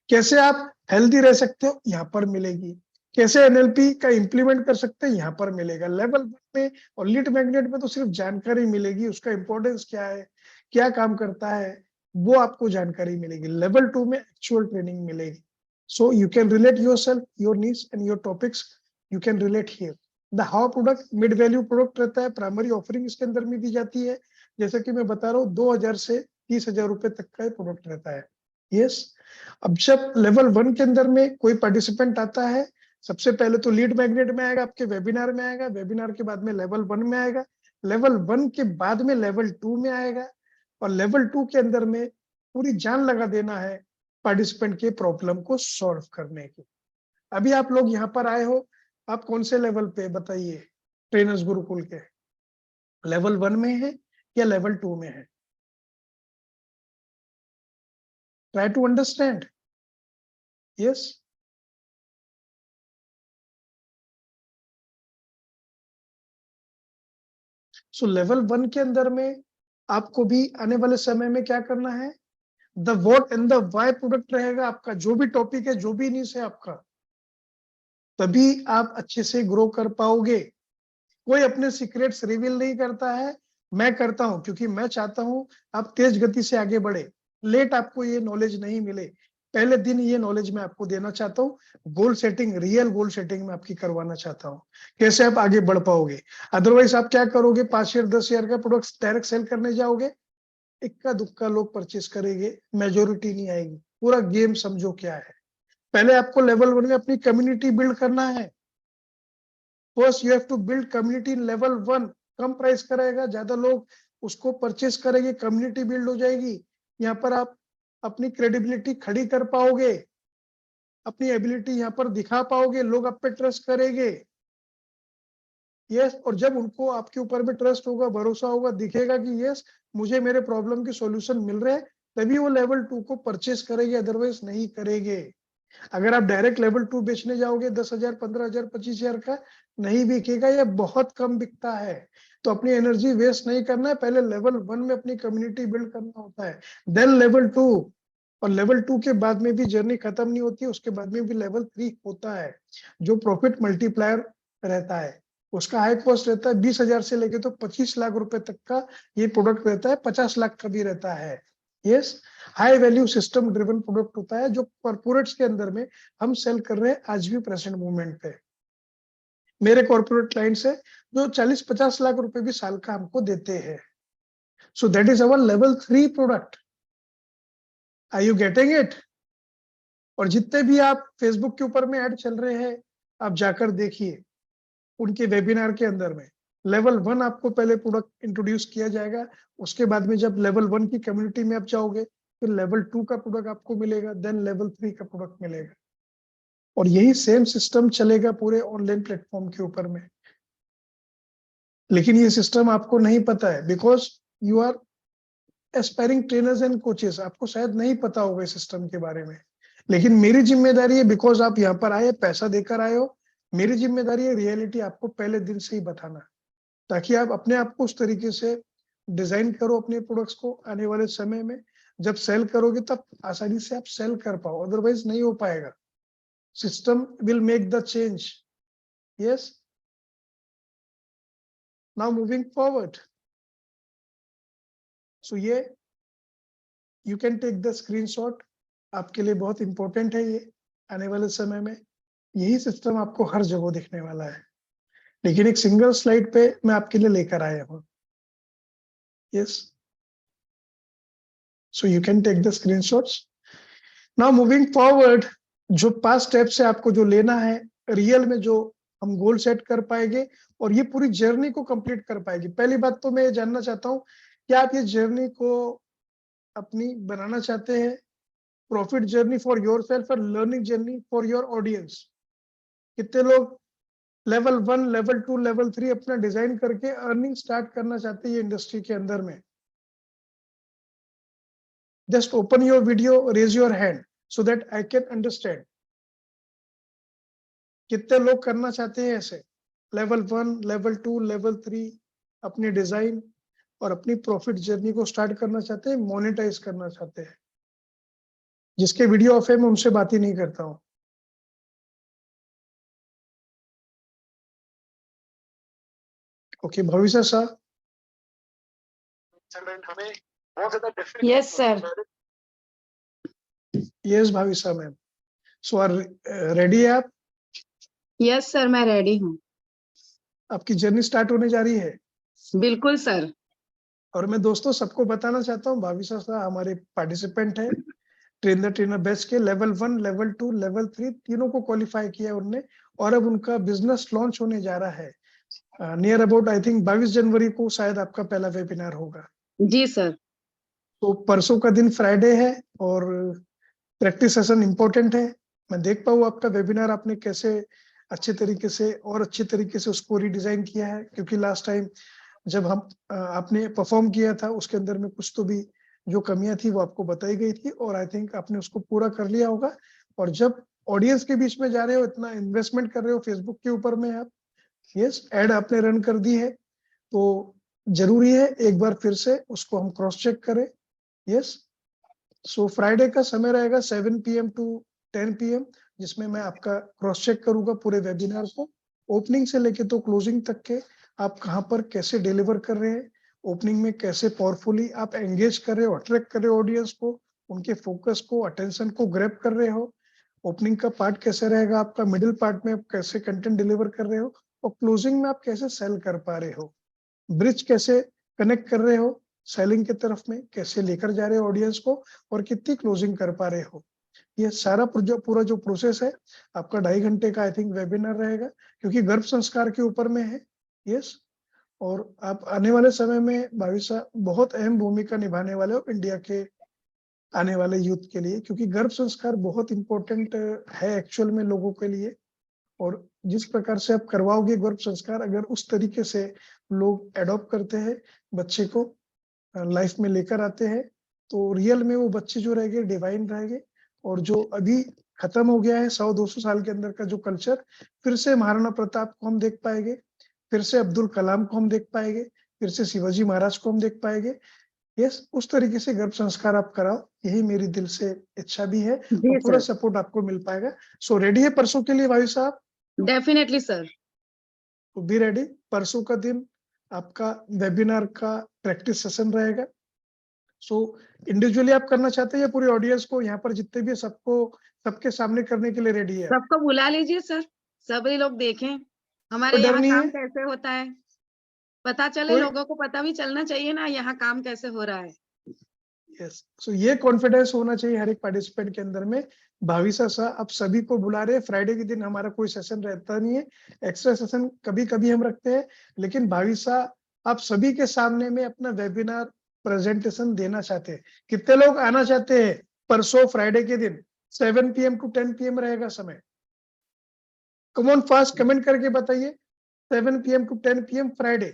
S2: कैसे आप हेल्दी रह सकते हो, यहाँ पर मिलेगी। कैसे एनएलपी का इंप्लीमेंट कर सकते हैं, यहाँ पर मिलेगा। लेवल 1 में और लीड मैग्नेट में तो सिर्फ जानकारी मिलेगी, उसका इंपॉर्टेंस क्या है, क्या काम करता है, वो आपको जानकारी मिलेगी। लेवल 2 में एक्चुअल ट्रेनिंग मिलेगी। सो you can relate your self, your needs and your topics, you can relate here. The how product mid value product रहता है, प्राइमरी ऑफरिंग इसके अंदर में दी जाती है। जैसे कि मैं बता रहा हूँ, 2,000 से 30,000 रुपए तक का प्रोडक्ट रहता है। यस, अब जब लेवल 1 के अंदर में कोई पार्टिसिपेंट आता है, सबसे पहले तो लीड मैग्नेट में आएगा, आपके वेबिनार में आएगा, वेबिनार के बाद में लेवल 1 में आएगा, लेवल 1 के बाद में लेवल 2 में आएगा, और लेवल 2 के अंदर में पूरी जान लगा देना है पार्टिसिपेंट के प्रॉब्लम को सॉल्व करने की। अभी आप लोग यहाँ पर आए हो, आप कौन से लेवल पे बताइए? ट्रेनर्स गुरुकुल के लेवल 1 में है या लेवल 2 में है? Try to understand. Yes, so level 1 के अंदर में आपको भी आने वाले समय में क्या करना है? The what and the why product रहेगा आपका, जो भी टॉपिक है, जो भी न्यूज़ है आपका, तभी आप अच्छे से ग्रो कर पाओगे। कोई अपने सीक्रेट्स रिवील नहीं करता है, मैं करता हूं, क्योंकि मैं चाहता हूं आप तेज गति से आगे बढ़े, लेट आपको ये नॉलेज नहीं मिले। पहले दिन ये नॉलेज मैं आपको देना चाहता हूँ। Goal setting, real goal setting मैं आपकी करवाना चाहता हूँ, कैसे आप आगे बढ़ पाओगे। अदरवाइज आप क्या करोगे? 5 शेयर 10 शेयर का प्रोडक्ट डायरेक्ट सेल करने जाओगे, इक्का दुक्का लोग परचेस करेंगे, मेजोरिटी नहीं आएगी। पूरा गेम समझो क्या है। पहले आपको लेवल 1 में अपनी कम्युनिटी बिल्ड करना है। First you have to build community in level 1। कम प्राइस करेगा, ज्यादा लोग उसको परचेस करेंगे, कम्युनिटी बिल्ड हो जाएगी। यहाँ पर आप अपनी क्रेडिबिलिटी खड़ी कर पाओगे, अपनी एबिलिटी यहाँ पर दिखा पाओगे, लोग आप पे ट्रस्ट करेंगे। यस, और जब उनको आपके ऊपर में ट्रस्ट होगा, भरोसा होगा, दिखेगा कि यस मुझे मेरे प्रॉब्लम के सॉल्यूशन मिल रहे हैं, तभी वो लेवल 2 को परचेस करेंगे, अदरवाइज नहीं करेंगे। अगर आप डायरेक्ट लेवल 2 बेचने जाओगे 10,000 15,000 25,000 का, नहीं बिकेगा या बहुत कम बिकता है। तो अपनी एनर्जी वेस्ट नहीं करना है, पहले लेवल 1 में अपनी कम्युनिटी बिल्ड करना होता है, देन लेवल 2। और लेवल 2 के बाद में भी जर्नी खत्म नहीं होती, उसके बाद में भी लेवल 3 होता है, जो प्रॉफिट मल्टीप्लायर रहता है। उसका हाई कॉस्ट रहता है 20,000 से लेके तो 25 लाख रुपए तक का ये प्रोडक्ट रहता है, 50 लाख का भी रहता है। Yes, high value system driven product होता है, जो कॉर्पोरेट्स के अंदर में हम सेल कर रहे हैं आज भी प्रेजेंट मूवमेंट पे। मेरे कॉर्पोरेट क्लाइंट्स है जो 40-50 लाख रुपए भी साल का हमको देते हैं। So that is our level 3 product. Are you getting it? और जितने भी आप फेसबुक के ऊपर में ऐड चल रहे हैं, आप जाकर देखिए उनके वेबिनार के अंदर में लेवल 1 आपको पहले प्रोडक्ट इंट्रोड्यूस किया जाएगा। उसके बाद में जब लेवल 1 की कम्युनिटी में आप जाओगे, फिर लेवल 2 का प्रोडक्ट आपको मिलेगा, देन लेवल 3 का प्रोडक्ट मिलेगा। और यही सेम सिस्टम चलेगा पूरे ऑनलाइन प्लेटफॉर्म के ऊपर में। लेकिन ये सिस्टम आपको नहीं पता है, because you are aspiring trainers and coaches, आपको शायद नहीं पता होगा इस सिस्टम के बारे में। लेकिन मेरी जिम्मेदारी है, बिकॉज आप यहाँ पर आए, पैसा देकर आए हो, मेरी जिम्मेदारी है रियलिटी आपको पहले दिन से ही बताना, ताकि आप अपने आप को उस तरीके से डिजाइन करो अपने प्रोडक्ट्स को, आने वाले समय में जब सेल करोगे तब आसानी से आप सेल कर पाओ, अदरवाइज नहीं हो पाएगा। System will make the change. Yes, now moving forward. So ये you can take the screenshot, आपके लिए बहुत इंपॉर्टेंट है ये। आने वाले समय में यही सिस्टम आपको हर जगह दिखने वाला है, लेकिन एक सिंगल स्लाइड पे मैं आपके लिए लेकर आया हूँ। Yes, so you can take the screenshots. Now moving forward, जो 5 स्टेप्स है आपको जो लेना है, रियल में जो हम गोल सेट कर पाएंगे और ये पूरी जर्नी को कंप्लीट कर पाएगी। पहली बात तो मैं ये जानना चाहता हूँ, क्या आप ये जर्नी को अपनी बनाना चाहते हैं? प्रॉफिट जर्नी फॉर योरसेल्फ और learning journey for your audience. कितने लोग लेवल 1, लेवल 2, लेवल 3 अपना डिजाइन करके अर्निंग स्टार्ट करना चाहते हैं ये इंडस्ट्री के अंदर में? Just open your video, raise your hand so that I can understand. कितने लोग करना चाहते हैं ऐसे लेवल 1, लेवल 2, लेवल 3 अपनी डिजाइन और अपनी प्रॉफिट जर्नी को स्टार्ट करना चाहते हैं, मोनेटाइज करना चाहते हैं? जिसके वीडियो ऑफ है मैं उनसे बात ही नहीं करता हूँ। ओके, भविष्य सर।
S3: Yes sir.
S2: यस भविष्य मैम। सो आर रेडी है आप?
S3: यस सर, मैं रेडी हूँ।
S2: आपकी जर्नी स्टार्ट होने जा रही है।
S3: बिल्कुल सर।
S2: और मैं दोस्तों सबको बताना चाहता हूँ, भाविशा सर हमारे पार्टिसिपेंट है ट्रेन द ट्रेनर बैच के। लेवल 1, लेवल 2, लेवल 3 तीनों को क्वालिफाई किया उनने, और अब उनका बिजनेस लॉन्च होने जा रहा है। नियर अबाउट आई थिंक 22 जनवरी को शायद आपका पहला वेबिनार होगा।
S3: जी सर।
S2: तो परसों का दिन फ्राइडे है और प्रैक्टिस सेशन इम्पोर्टेंट है। मैं देख पाऊँ आपका वेबिनार आपने कैसे अच्छे तरीके से और अच्छे तरीके से उसको रीडिजाइन किया है, क्योंकि लास्ट टाइम जब हम आपने परफॉर्म किया था उसके अंदर में कुछ तो भी जो कमियां थी वो आपको बताई गई थी, और आई थिंक आपने उसको पूरा कर लिया होगा। और जब ऑडियंस के बीच में जा रहे हो, इतना इन्वेस्टमेंट कर रहे हो फेसबुक के ऊपर में आप, यस, एड आपने रन कर दी है, तो जरूरी है एक बार फिर से उसको हम क्रॉस चेक करें। यस, सो फ्राइडे का समय रहेगा 7 PM टू 10 PM, जिसमें मैं आपका क्रॉस चेक करूंगा पूरे वेबिनार को, ओपनिंग से लेके तो क्लोजिंग तक के आप कहाँ पर कैसे डिलीवर कर रहे हैं, ओपनिंग में कैसे पावरफुली आप एंगेज कर रहे हो, अट्रैक्ट कर रहे हो ऑडियंस को, उनके फोकस को, अटेंशन को ग्रैब कर रहे हो, ओपनिंग का पार्ट कैसे रहेगा आपका, मिडिल पार्ट में आप कैसे कंटेंट डिलीवर कर रहे हो, और क्लोजिंग में आप कैसे सेल कर पा रहे हो, ब्रिज कैसे कनेक्ट कर रहे हो, सेलिंग की तरफ में कैसे लेकर जा रहे हो ऑडियंस को, और कितनी क्लोजिंग कर पा रहे हो। ये सारा पूरा जो प्रोसेस है आपका 2.5 घंटे का आई थिंक वेबिनार रहेगा, क्योंकि गर्भ संस्कार के ऊपर में है। यस, और आप आने वाले समय में भाविसा बहुत अहम भूमिका निभाने वाले हो इंडिया के आने वाले यूथ के लिए, क्योंकि गर्भ संस्कार बहुत इंपॉर्टेंट है एक्चुअल में लोगों के लिए। और जिस प्रकार से आप करवाओगे गर्भ संस्कार, अगर उस तरीके से लोग एडॉप्ट करते हैं, बच्चे को लाइफ में लेकर आते हैं, तो रियल में वो बच्चे जो रहेंगे डिवाइन रहेंगे। और जो अभी खत्म हो गया है 100-200 साल के अंदर का जो कल्चर, फिर से महाराणा प्रताप को हम देख पाएंगे, फिर से अब्दुल कलाम को हम देख पाएंगे, फिर से शिवाजी महाराज को हम देख पाएंगे। यस, उस तरीके से गर्भ संस्कार आप कराओ, यही मेरी दिल से इच्छा भी है,
S3: जी
S2: और पूरा
S3: सर,
S2: सपोर्ट आपको मिल पाएगा। सो रेडी है परसों के लिए भाई साहब?
S3: Definitely sir.
S2: तो बी रेडी। परसों का दिन आपका वेबिनार का प्रैक्टिस सेशन रहेगा। सो इंडिविजुअली आप करना चाहते हैं या पूरी ऑडियंस को, यहाँ पर जितने भी सबको सबके सामने करने के लिए रेडी है?
S3: सबको बुला लीजिए सर, सभी लोग देखें हमारे
S2: कोई डर
S3: यहाँ
S2: नहीं
S3: काम
S2: है?
S3: कैसे होता है, पता चले,
S2: कोई,
S3: लोगों को पता भी चलना चाहिए ना यहाँ काम कैसे हो रहा है।
S2: यस, सो ये कॉन्फिडेंस होना चाहिए हर एक पार्टिसिपेंट के अंदर में। भाविसा सा आप सभी को बुला रहे हैं। फ्राइडे के दिन हमारा कोई सेशन रहता नहीं है, एक्स्ट्रा सेशन कभी कभी हम रखते हैं, लेकिन भाविसा आप सभी के सामने में अपना वेबिनार प्रेजेंटेशन देना चाहते हैं। कितने लोग आना चाहते हैं परसों फ्राइडे के दिन? 7 PM टू 10 PM रहेगा समय। कम ऑन फास्ट कमेंट करके बताइए, 7 PM टू 10 PM फ्राइडे,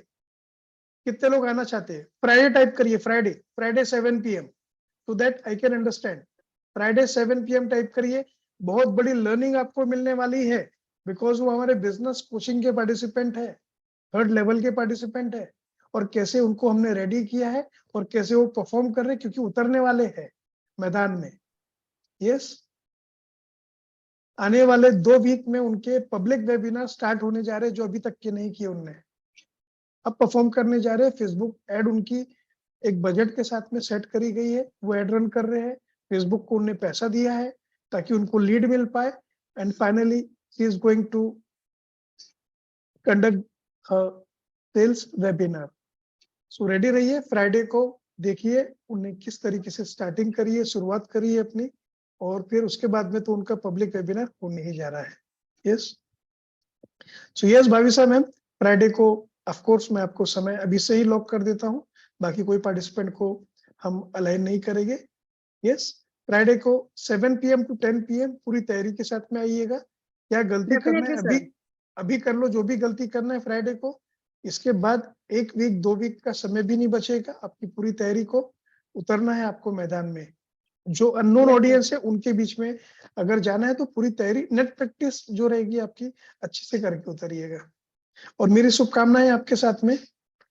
S2: कितने लोग आना चाहते हैं? फ्राइडे टाइप करिए, Friday, Friday 7 PM, so that I can understand। Friday 7 PM type करिए। बहुत बड़ी लर्निंग आपको मिलने वाली है, बिकॉज वो हमारे बिजनेस कोचिंग के पार्टिसिपेंट है, 3rd लेवल के पार्टिसिपेंट है, और कैसे उनको हमने रेडी किया है और कैसे वो परफॉर्म कर रहे हैं, क्योंकि उतरने वाले हैं मैदान में। यस, आने वाले 2 वीक में उनके पब्लिक वेबिनार स्टार्ट होने जा रहे हैं, जो अभी तक के नहीं किए उनने, अब परफॉर्म करने जा रहे हैं। फेसबुक एड उनकी एक बजट के साथ में सेट करी गई है, वो एड रन कर रहे हैं। फेसबुक को उन्हें पैसा दिया है ताकि उनको लीड मिल पाए, and finally she is going to conduct sales webinar. So ready रहिए, फ्राइडे को देखिए उन्हें किस तरीके से स्टार्टिंग करी है, शुरुआत करी है अपनी, और फिर उसके बाद में तो उनका पब्लिक वेबिनार होने ही जा रहा है। Yes, so yes Bhavisa ma'am, Friday को ऑफ कोर्स मैं आपको समय अभी से ही लॉक कर देता हूँ, बाकी कोई पार्टिसिपेंट को हम अलाइन नहीं करेंगे। यस, फ्राइडे को 7 PM टू 10 PM पूरी तैयारी के साथ में आइएगा। क्या गलती करना है
S3: डेफिनेटली
S2: अभी कर लो, जो भी गलती करना है फ्राइडे को। इसके बाद 1 वीक 2 वीक का समय भी नहीं बचेगा, आपकी पूरी तैयारी को उतरना है आपको मैदान में। जो अननोन
S3: सर।
S2: ऑडियंस है उनके बीच में अगर जाना है तो पूरी तैयारी, नेट प्रैक्टिस जो रहेगी आपकी अच्छे से करके उतरिएगा, और मेरी शुभकामनाएं आपके साथ में।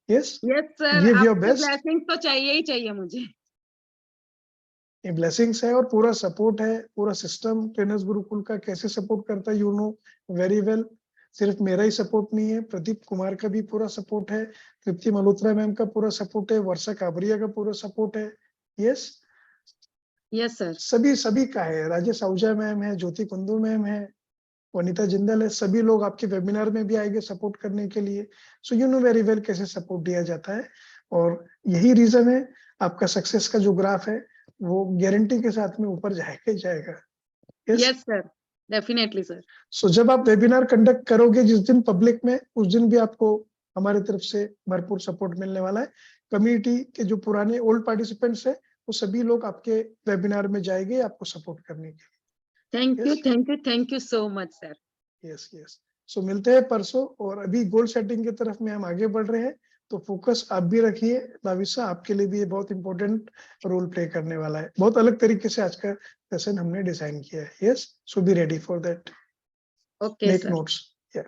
S2: Yes,
S3: yes sir,
S2: give your
S3: आपकी
S2: बेस्ट।
S3: ब्लेसिंग तो चाहिए ही चाहिए मुझे।
S2: ये ब्लेसिंग्स है और पूरा सपोर्ट है, पूरा सिस्टम ट्रेनर्स गुरुकुल का कैसे सपोर्ट करता है, यू नो वेरी वेल। सिर्फ मेरा ही सपोर्ट नहीं है, प्रदीप कुमार का भी पूरा सपोर्ट है, तृप्ति मल्होत्रा मैम का पूरा सपोर्ट है, वर्षा काबरिया का पूरा सपोर्ट है। Yes,
S3: yes sir.
S2: सभी का है, राजेश आहूजा मैम है, ज्योति कुंदू मैम है, वनीता जिंदल है, सभी लोग आपके वेबिनार में भी आएंगे सपोर्ट करने के लिए। So you know very well कैसे सपोर्ट दिया जाता है, और यही रीजन है आपका सक्सेस का जो ग्राफ है वो गारंटी के साथ में ऊपर जाएगा ही जाएगा।
S3: Yes sir, definitely sir.
S2: So जब आप वेबिनार कंडक्ट करोगे जिस दिन पब्लिक में, उस दिन भी आपको हमारी तरफ से भरपूर सपोर्ट मिलने वाला है। कम्युनिटी के जो पुराने ओल्ड पार्टिसिपेंट्स है वो सभी लोग आपके वेबिनार में जाएंगे आपको सपोर्ट करने के
S3: thank you so much sir.
S2: लिए। यस। सो मिलते हैं परसों, और अभी गोल सेटिंग की तरफ में हम आगे बढ़ रहे हैं, तो फोकस आप भी रखिए। भाविशा, आपके लिए भी ये बहुत इंपॉर्टेंट रोल प्ले करने वाला है। बहुत अलग तरीके से आज का सेशन हमने डिजाइन किया है। Yes, so be ready for that,
S3: okay
S2: make
S3: sir.
S2: Notes. Yeah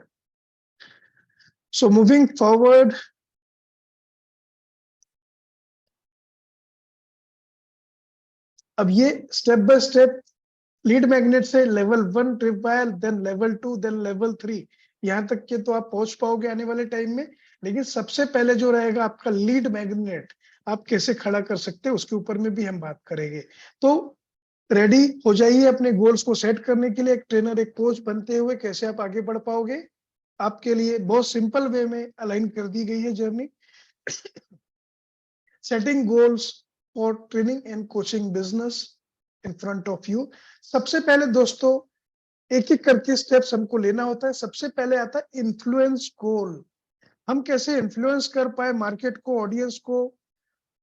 S2: so moving forward, अब ये step by step lead magnet से level 1 trip wire, then level 2, then level 3, यहाँ तक के तो आप पहुंच पाओगे आने वाले टाइम में। लेकिन सबसे पहले जो रहेगा आपका लीड मैग्नेट, आप कैसे खड़ा कर सकते हैं उसके ऊपर में भी हम बात करेंगे। तो रेडी हो जाइए अपने गोल्स को सेट करने के लिए। एक ट्रेनर, एक कोच बनते हुए कैसे आप आगे बढ़ पाओगे, आपके लिए बहुत सिंपल वे में अलाइन कर दी गई है journey. Setting goals for training and coaching business in front of you. सबसे पहले दोस्तों, एक एक करके स्टेप्स हमको लेना होता है। सबसे पहले आता है इन्फ्लुएंस गोल। हम कैसे इन्फ्लुएंस कर पाए मार्केट को, ऑडियंस को।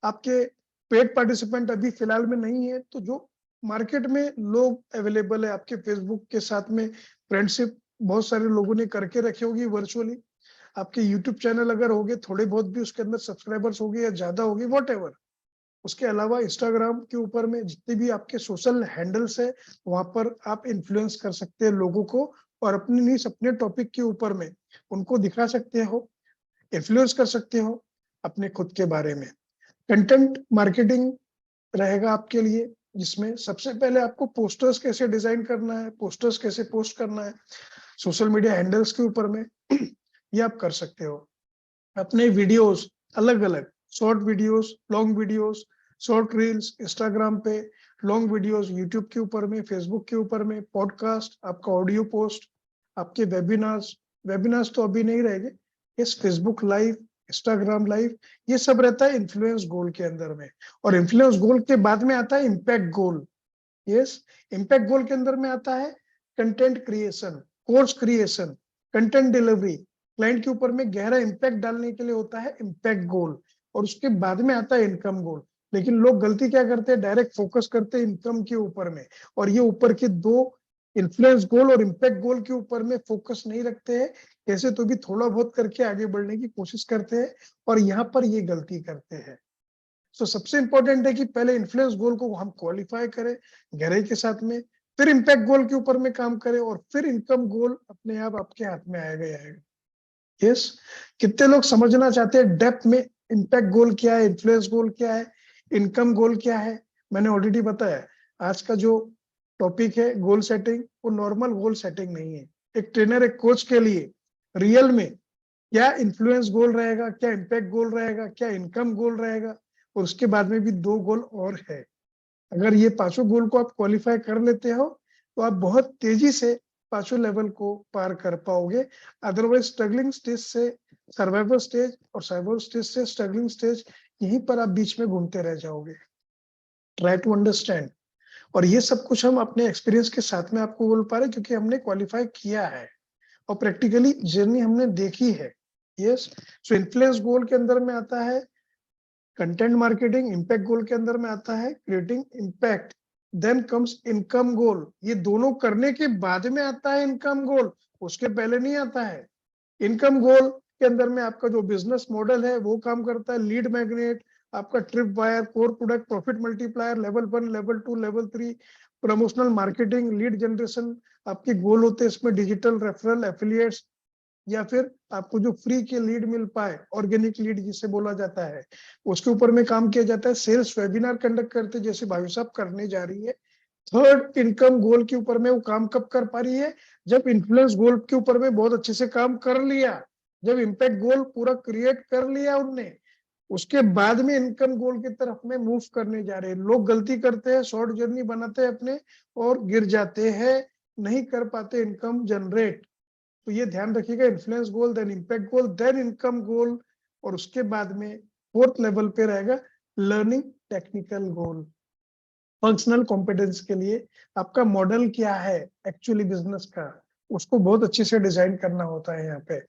S2: आपके पेड पार्टिसिपेंट अभी फिलहाल में नहीं है, तो जो मार्केट में लोग अवेलेबल है, आपके फेसबुक के साथ में फ्रेंडशिप बहुत सारे लोगों ने करके रखी होगी वर्चुअली। आपके यूट्यूब चैनल अगर होगे, थोड़े बहुत भी उसके अंदर सब्सक्राइबर्स होंगे या ज्यादा होगी, वॉट एवर। उसके अलावा इंस्टाग्राम के ऊपर में जितने भी आपके सोशल हैंडल्स है, वहां पर आप इन्फ्लुएंस कर सकते हैं लोगों को, और अपने न्यूज़, अपने टॉपिक के ऊपर में उनको दिखा सकते हो, इन्फ्लुएंस कर सकते हो अपने खुद के बारे में। कंटेंट मार्केटिंग रहेगा आपके लिए, जिसमें सबसे पहले आपको पोस्टर्स कैसे डिजाइन करना है, पोस्टर्स कैसे पोस्ट करना है सोशल मीडिया हैंडल्स के ऊपर में, ये आप कर सकते हो। अपने वीडियोस अलग अलग, short videos, long videos, short reels Instagram पे, लॉन्ग वीडियोस यूट्यूब के ऊपर में, फेसबुक के ऊपर में, पॉडकास्ट, आपका ऑडियो पोस्ट, आपके वेबिनार्स। वेबिनार्स तो अभी नहीं रहेंगे, इस फेसबुक लाइव, इंस्टाग्राम लाइव, ये सब रहता है इन्फ्लुएंस गोल के अंदर में। और इन्फ्लुएंस गोल के बाद में आता है इम्पैक्ट गोल। यस, इम्पैक्ट गोल के अंदर में आता है content creation, course creation, content delivery, client के ऊपर में गहरा इम्पैक्ट डालने के लिए होता है इम्पैक्ट गोल। और उसके बाद में आता है इनकम गोल। लेकिन लोग गलती क्या करते हैं, डायरेक्ट फोकस करते हैं इनकम के ऊपर में, और ये ऊपर के दो इन्फ्लुएंस गोल और इम्पैक्ट गोल के ऊपर में फोकस नहीं रखते हैं। कैसे तो भी थोड़ा बहुत करके आगे बढ़ने की कोशिश करते हैं, और यहाँ पर ये गलती करते हैं। सो सबसे इंपॉर्टेंट है कि पहले इन्फ्लुएंस गोल को हम क्वालिफाई करें गहराई के साथ में, फिर इम्पैक्ट गोल के ऊपर में काम करें, और फिर इनकम गोल अपने आप आपके हाथ में आएगा ही आएगा। यस, कितने लोग समझना चाहते हैं डेप्थ में इम्पैक्ट गोल क्या है, इन्फ्लुएंस गोल क्या है, इनकम गोल क्या है। मैंने ऑलरेडी बताया, आज का जो टॉपिक है गोल सेटिंग, वो नॉर्मल गोल सेटिंग नहीं है। एक ट्रेनर, एक कोच के लिए रियल में क्या इन्फ्लुएंस गोल रहेगा, क्या इम्पैक्ट गोल रहेगा, क्या इनकम गोल रहेगा, और उसके बाद में भी दो गोल और है। अगर ये पांचों गोल को आप क्वालिफाई कर लेते हो, तो आप बहुत तेजी से पांचों लेवल को पार कर पाओगे। अदरवाइज स्ट्रगलिंग स्टेज से सर्वाइवल स्टेज, और सर्वाइवल स्टेज से स्ट्रगलिंग स्टेज, यहीं पर आप बीच में घूमते रह जाओगे। Try to understand. और ये सब कुछ हम अपने एक्सपीरियंस के साथ में आपको बोल पा रहे हैं, क्योंकि हमने क्वालिफाई किया है और प्रैक्टिकली जर्नी हमने देखी है। यस, सो इन्फ्लुएंस गोल के अंदर में आता है कंटेंट मार्केटिंग, इम्पैक्ट गोल के अंदर में आता है creating impact, then comes income goal. ये दोनों करने के बाद में आता है इनकम गोल, उसके पहले नहीं आता है। इनकम गोल के अंदर में आपका जो बिजनेस मॉडल है वो काम करता है, लीड मैग्नेट, आपका trip wire, core product, profit multiplier, level 1, level 2, level 3, promotional marketing, lead generation आपके गोल होते हैं। इसमें डिजिटल रेफरल, एफिलिएट्स, या फिर आपको जो फ्री के लीड मिल पाए, ऑर्गेनिक लीड जिसे बोला जाता है, उसके ऊपर में काम किया जाता है। सेल्स वेबिनार कंडक्ट करते, जैसे भाई साहब करने जा रही है। थर्ड, इनकम गोल के ऊपर में वो काम कब कर पा रही है, जब इन्फ्लुएंस गोल के ऊपर में बहुत अच्छे से काम कर लिया, जब इम्पैक्ट गोल पूरा क्रिएट कर लिया उनने, उसके बाद में इनकम गोल की तरफ में मूव करने जा रहे हैं। लोग गलती करते हैं, शॉर्ट जर्नी बनाते हैं अपने और गिर जाते हैं, नहीं कर पाते इनकम जनरेट। तो ये ध्यान रखिएगा, इन्फ्लुएंस गोल, then impact goal, then income गोल, और उसके बाद में फोर्थ लेवल पे रहेगा लर्निंग टेक्निकल गोल। फंक्शनल कॉम्पिटेंस के लिए आपका मॉडल क्या है एक्चुअली बिजनेस का, उसको बहुत अच्छे से डिजाइन करना होता है यहाँ पे।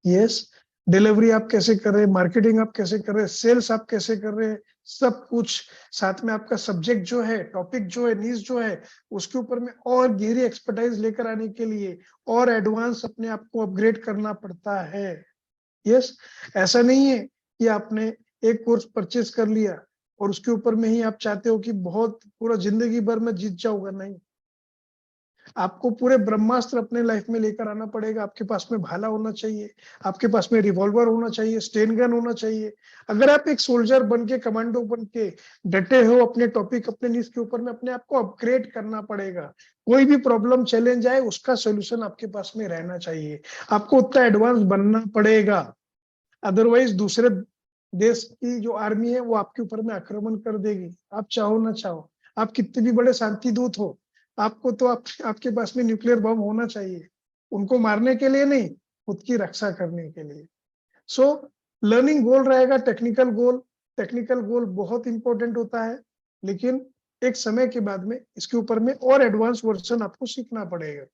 S2: यस, डिलीवरी आप कैसे कर रहे हैं, मार्केटिंग आप कैसे कर रहे हैं, सेल्स आप कैसे कर रहे हैं, सब कुछ। साथ में आपका सब्जेक्ट जो है, टॉपिक जो है, नीश जो है, उसके ऊपर में और गहरी एक्सपर्टाइज लेकर आने के लिए और एडवांस अपने आप को अपग्रेड करना पड़ता है। यस, ऐसा नहीं है कि आपने एक कोर्स परचेज कर लिया और उसके ऊपर में ही आप चाहते हो कि बहुत पूरा जिंदगी भर में जीत जाऊंगा। नहीं, आपको पूरे ब्रह्मास्त्र अपने लाइफ में लेकर आना पड़ेगा। आपके पास में भाला होना चाहिए, आपके पास में रिवॉल्वर होना चाहिए, स्टेन गन होना चाहिए। अगर आप एक सोल्जर बन के, कमांडो बन के डटे हो अपने टॉपिक, अपने निश के ऊपर में, अपने आप को अपग्रेड करना पड़ेगा। कोई भी प्रॉब्लम चैलेंज आए, उसका सोल्यूशन आपके पास में रहना चाहिए। आपको उतना एडवांस बनना पड़ेगा, अदरवाइज दूसरे देश की जो आर्मी है वो आपके ऊपर में आक्रमण कर देगी, आप चाहो ना चाहो। आप कितने भी बड़े शांति दूत हो, आपको तो आपके पास में न्यूक्लियर बम होना चाहिए, उनको मारने के लिए नहीं, खुद की रक्षा करने के लिए। सो लर्निंग गोल रहेगा टेक्निकल गोल। टेक्निकल गोल बहुत इंपॉर्टेंट होता है, लेकिन एक समय के बाद में इसके ऊपर में और एडवांस वर्जन आपको सीखना पड़ेगा।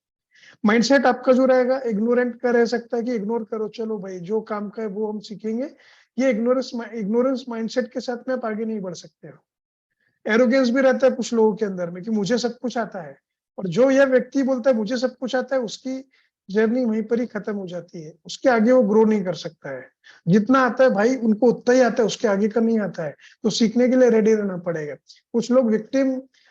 S2: माइंडसेट आपका जो रहेगा, इग्नोरेंट का रह सकता है कि इग्नोर करो, चलो भाई जो काम का है वो हम सीखेंगे। ये इग्नोरेंस माइंडसेट के साथ में आप आगे नहीं बढ़ सकते हो। एरोगेंस भी रहता है कुछ लोगों के अंदर में कि मुझे सब कुछ आता है, और जो यह व्यक्ति बोलता है मुझे सब कुछ आता है, उसकी जर्नी वहीं पर ही खत्म हो जाती है। उसके आगे वो ग्रो नहीं कर सकता है। जितना आता है भाई उनको उतना ही आता है, उसके आगे का नहीं आता है। तो सीखने के लिए रेडी रहना पड़ेगा। कुछ लोग विक्टिम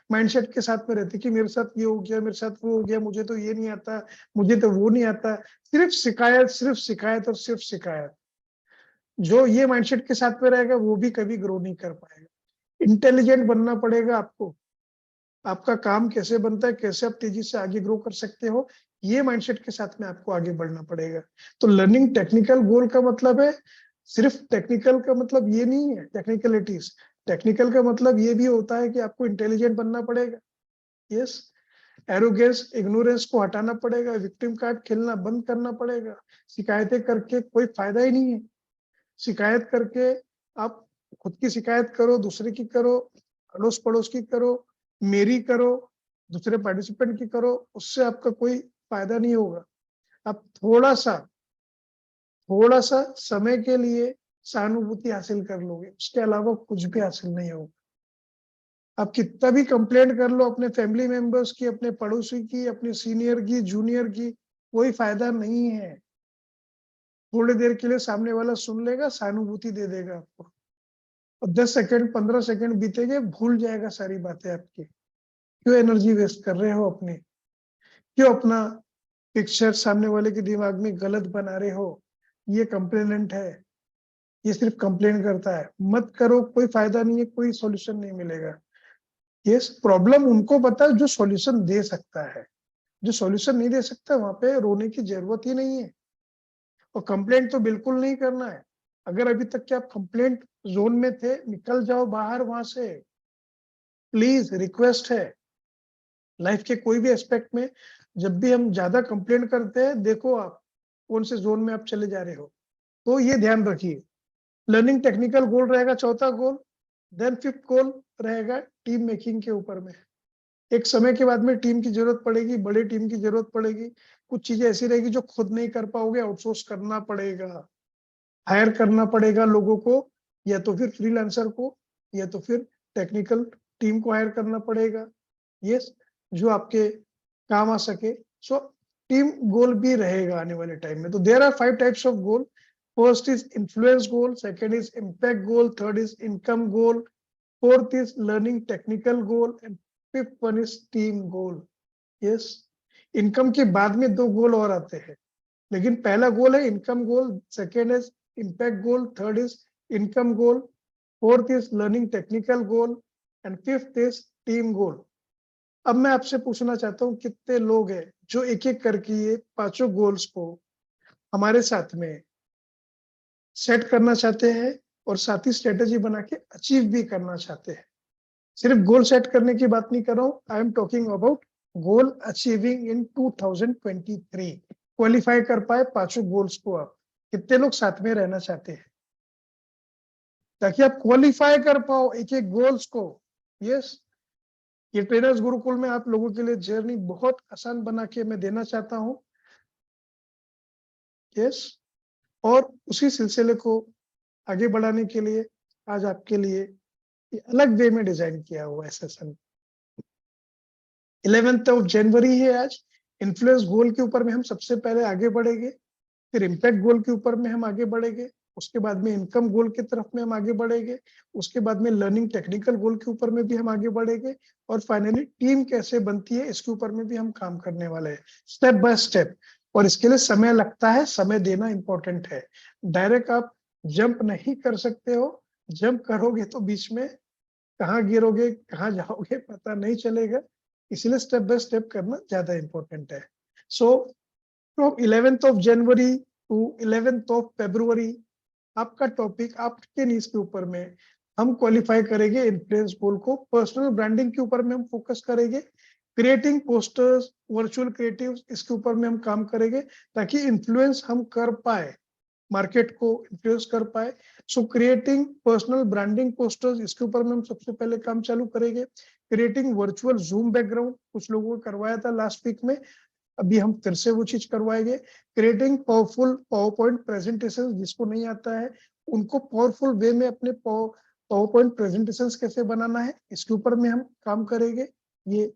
S2: माइंडसेट के साथ में रहते कि मेरे साथ ये हो गया, मेरे साथ वो हो गया, मुझे तो ये नहीं आता, मुझे तो वो नहीं आता। सिर्फ शिकायत, सिर्फ शिकायत और सिर्फ शिकायत। जो ये माइंडसेट के साथ में रहेगा वो भी कभी ग्रो नहीं कर पाएगा। इंटेलिजेंट बनना पड़ेगा आपको। आपका काम कैसे बनता है, कैसे आप तेजी से आगे ग्रो कर सकते हो, ये माइंडसेट के साथ में आपको आगे बढ़ना पड़ेगा। तो लर्निंग टेक्निकल गोल का मतलब है, सिर्फ टेक्निकल का मतलब ये नहीं है टेक्निकलिटीज। टेक्निकल का मतलब ये भी होता है कि आपको इंटेलिजेंट बनना पड़ेगा। यस, एरोगेंस, इग्नोरेंस को हटाना पड़ेगा, विक्टिम कार्ड खेलना बंद करना पड़ेगा। शिकायतें करके कोई फायदा ही नहीं है। शिकायत करके आप खुद की शिकायत करो, दूसरे की करो, अड़ोस पड़ोस की करो, मेरी करो, दूसरे पार्टिसिपेंट की करो, उससे आपका कोई फायदा नहीं होगा। आप थोड़ा सा समय के लिए सहानुभूति हासिल कर लोगे, उसके अलावा कुछ भी हासिल नहीं होगा। आप कितना भी कंप्लेंट कर लो अपने फैमिली मेंबर्स की, अपने पड़ोसी की, अपने सीनियर की, जूनियर की, कोई फायदा नहीं है। थोड़ी देर के लिए सामने वाला सुन लेगा, सहानुभूति दे देगा आपको, और 10 सेकंड 15 सेकंड बीतेंगे, भूल जाएगा सारी बातें आपकी। क्यों एनर्जी वेस्ट कर रहे हो अपनी? क्यों अपना पिक्चर सामने वाले के दिमाग में गलत बना रहे हो? ये कंप्लेनेंट है, ये सिर्फ कंप्लेन करता है। मत करो, कोई फायदा नहीं है, कोई सॉल्यूशन नहीं मिलेगा। ये प्रॉब्लम उनको पता है जो सॉल्यूशन दे सकता है। जो सॉल्यूशन नहीं दे सकता, वहां पे रोने की जरूरत ही नहीं है। और कंप्लेंट तो बिल्कुल नहीं करना है। अगर अभी तक के आप कंप्लेंट जोन में थे, निकल जाओ बाहर वहां से, प्लीज रिक्वेस्ट है। लाइफ के कोई भी एस्पेक्ट में जब भी हम ज्यादा कंप्लेंट करते हैं, देखो आप कौन से जोन में आप चले जा रहे हो। तो ये ध्यान रखिए। लर्निंग टेक्निकल गोल रहेगा चौथा गोल। देन फिफ्थ गोल रहेगा टीम मेकिंग के ऊपर में। एक समय के बाद में टीम की जरूरत पड़ेगी, बड़ी टीम की जरूरत पड़ेगी। कुछ चीजें ऐसी रहेगी जो खुद नहीं कर पाओगे, आउटसोर्स करना पड़ेगा, हायर करना पड़ेगा लोगों को, या तो फिर फ्रीलांसर को, या तो फिर टेक्निकल टीम को हायर करना पड़ेगा। यस, जो आपके काम आ सके। सो टीम गोल भी रहेगा आने वाले टाइम में। तो there are 5 types of goal. First is influence goal, second is impact goal, third is income goal, fourth is learning technical goal, and fifth one is team goal. Yes, income के बाद में 2 गोल और आते हैं, लेकिन पहला गोल है income goal, second is impact goal, third is income goal, fourth is learning technical goal, and fifth is team गोल। अब मैं आपसे पूछना चाहता हूँ, कितने लोग हैं जो एक एक करके ये 5 गोल्स को हमारे साथ में सेट करना चाहते हैं और साथ ही स्ट्रेटेजी बना के अचीव भी करना चाहते हैं। सिर्फ गोल सेट करने की बात नहीं कर रहा हूँ, I am talking about goal achieving in 2023। Qualify कर पाए 5 गोल्स को। आप कितने लोग साथ में रहना चाहते हैं ताकि आप क्वालिफाई कर पाओ एक एक गोल्स को? यस, ये ट्रेनर्स गुरुकुल में आप लोगों के लिए जर्नी बहुत आसान बना के मैं देना चाहता हूँ। यस, और उसी सिलसिले को आगे बढ़ाने के लिए आज आपके लिए ये अलग वे में डिजाइन किया हुआ है सेशन। 11th ऑफ जनवरी है आज। इन्फ्लुएंस गोल के ऊपर में हम सबसे पहले आगे बढ़ेंगे, फिर इम्पैक्ट गोल के ऊपर में हम आगे बढ़ेंगे, उसके बाद में इनकम गोल की तरफ में हम आगे बढ़ेंगे, उसके बाद में लर्निंग टेक्निकल गोल के ऊपर में भी हम आगे बढ़ेंगे, और फाइनली टीम कैसे बनती है इसके ऊपर में भी हम काम करने वाले हैं स्टेप बाय स्टेप। और इसके लिए समय लगता है, समय देना इंपॉर्टेंट है। डायरेक्ट आप जंप नहीं कर सकते हो, जंप करोगे तो बीच में कहाँ गिरोगे, कहाँ जाओगे पता नहीं चलेगा, इसलिए स्टेप बाय स्टेप करना ज्यादा इंपॉर्टेंट है। So from 11th of January to 11th of February आपका टॉपिक आपके नीड्स के ऊपर में हम क्वालिफाई करेंगे। इन्फ्लुएंस गोल को पर्सनल ब्रांडिंग के ऊपर में हम फोकस करेंगे, क्रिएटिंग पोस्टर्स, वर्चुअल क्रिएटिव, इसके ऊपर में हम काम करेंगे ताकि इन्फ्लुएंस हम कर पाए, मार्केट को इन्फ्लुएंस कर पाए। सो क्रिएटिंग पर्सनल ब्रांडिंग पोस्टर्स, इसके ऊपर में हम सबसे पहले काम चालू करेंगे। क्रिएटिंग वर्चुअल जूम बैकग्राउंड, कुछ लोगों को करवाया था लास्ट वीक में, अभी हम फिर से वो चीज करवाएंगे। Creating powerful power point presentation, जिसको नहीं आता है उनको पावरफुल वे में अपने पावर पॉइंट प्रेजेंटेशन कैसे बनाना है, इसके ऊपर में हम काम करेंगे ये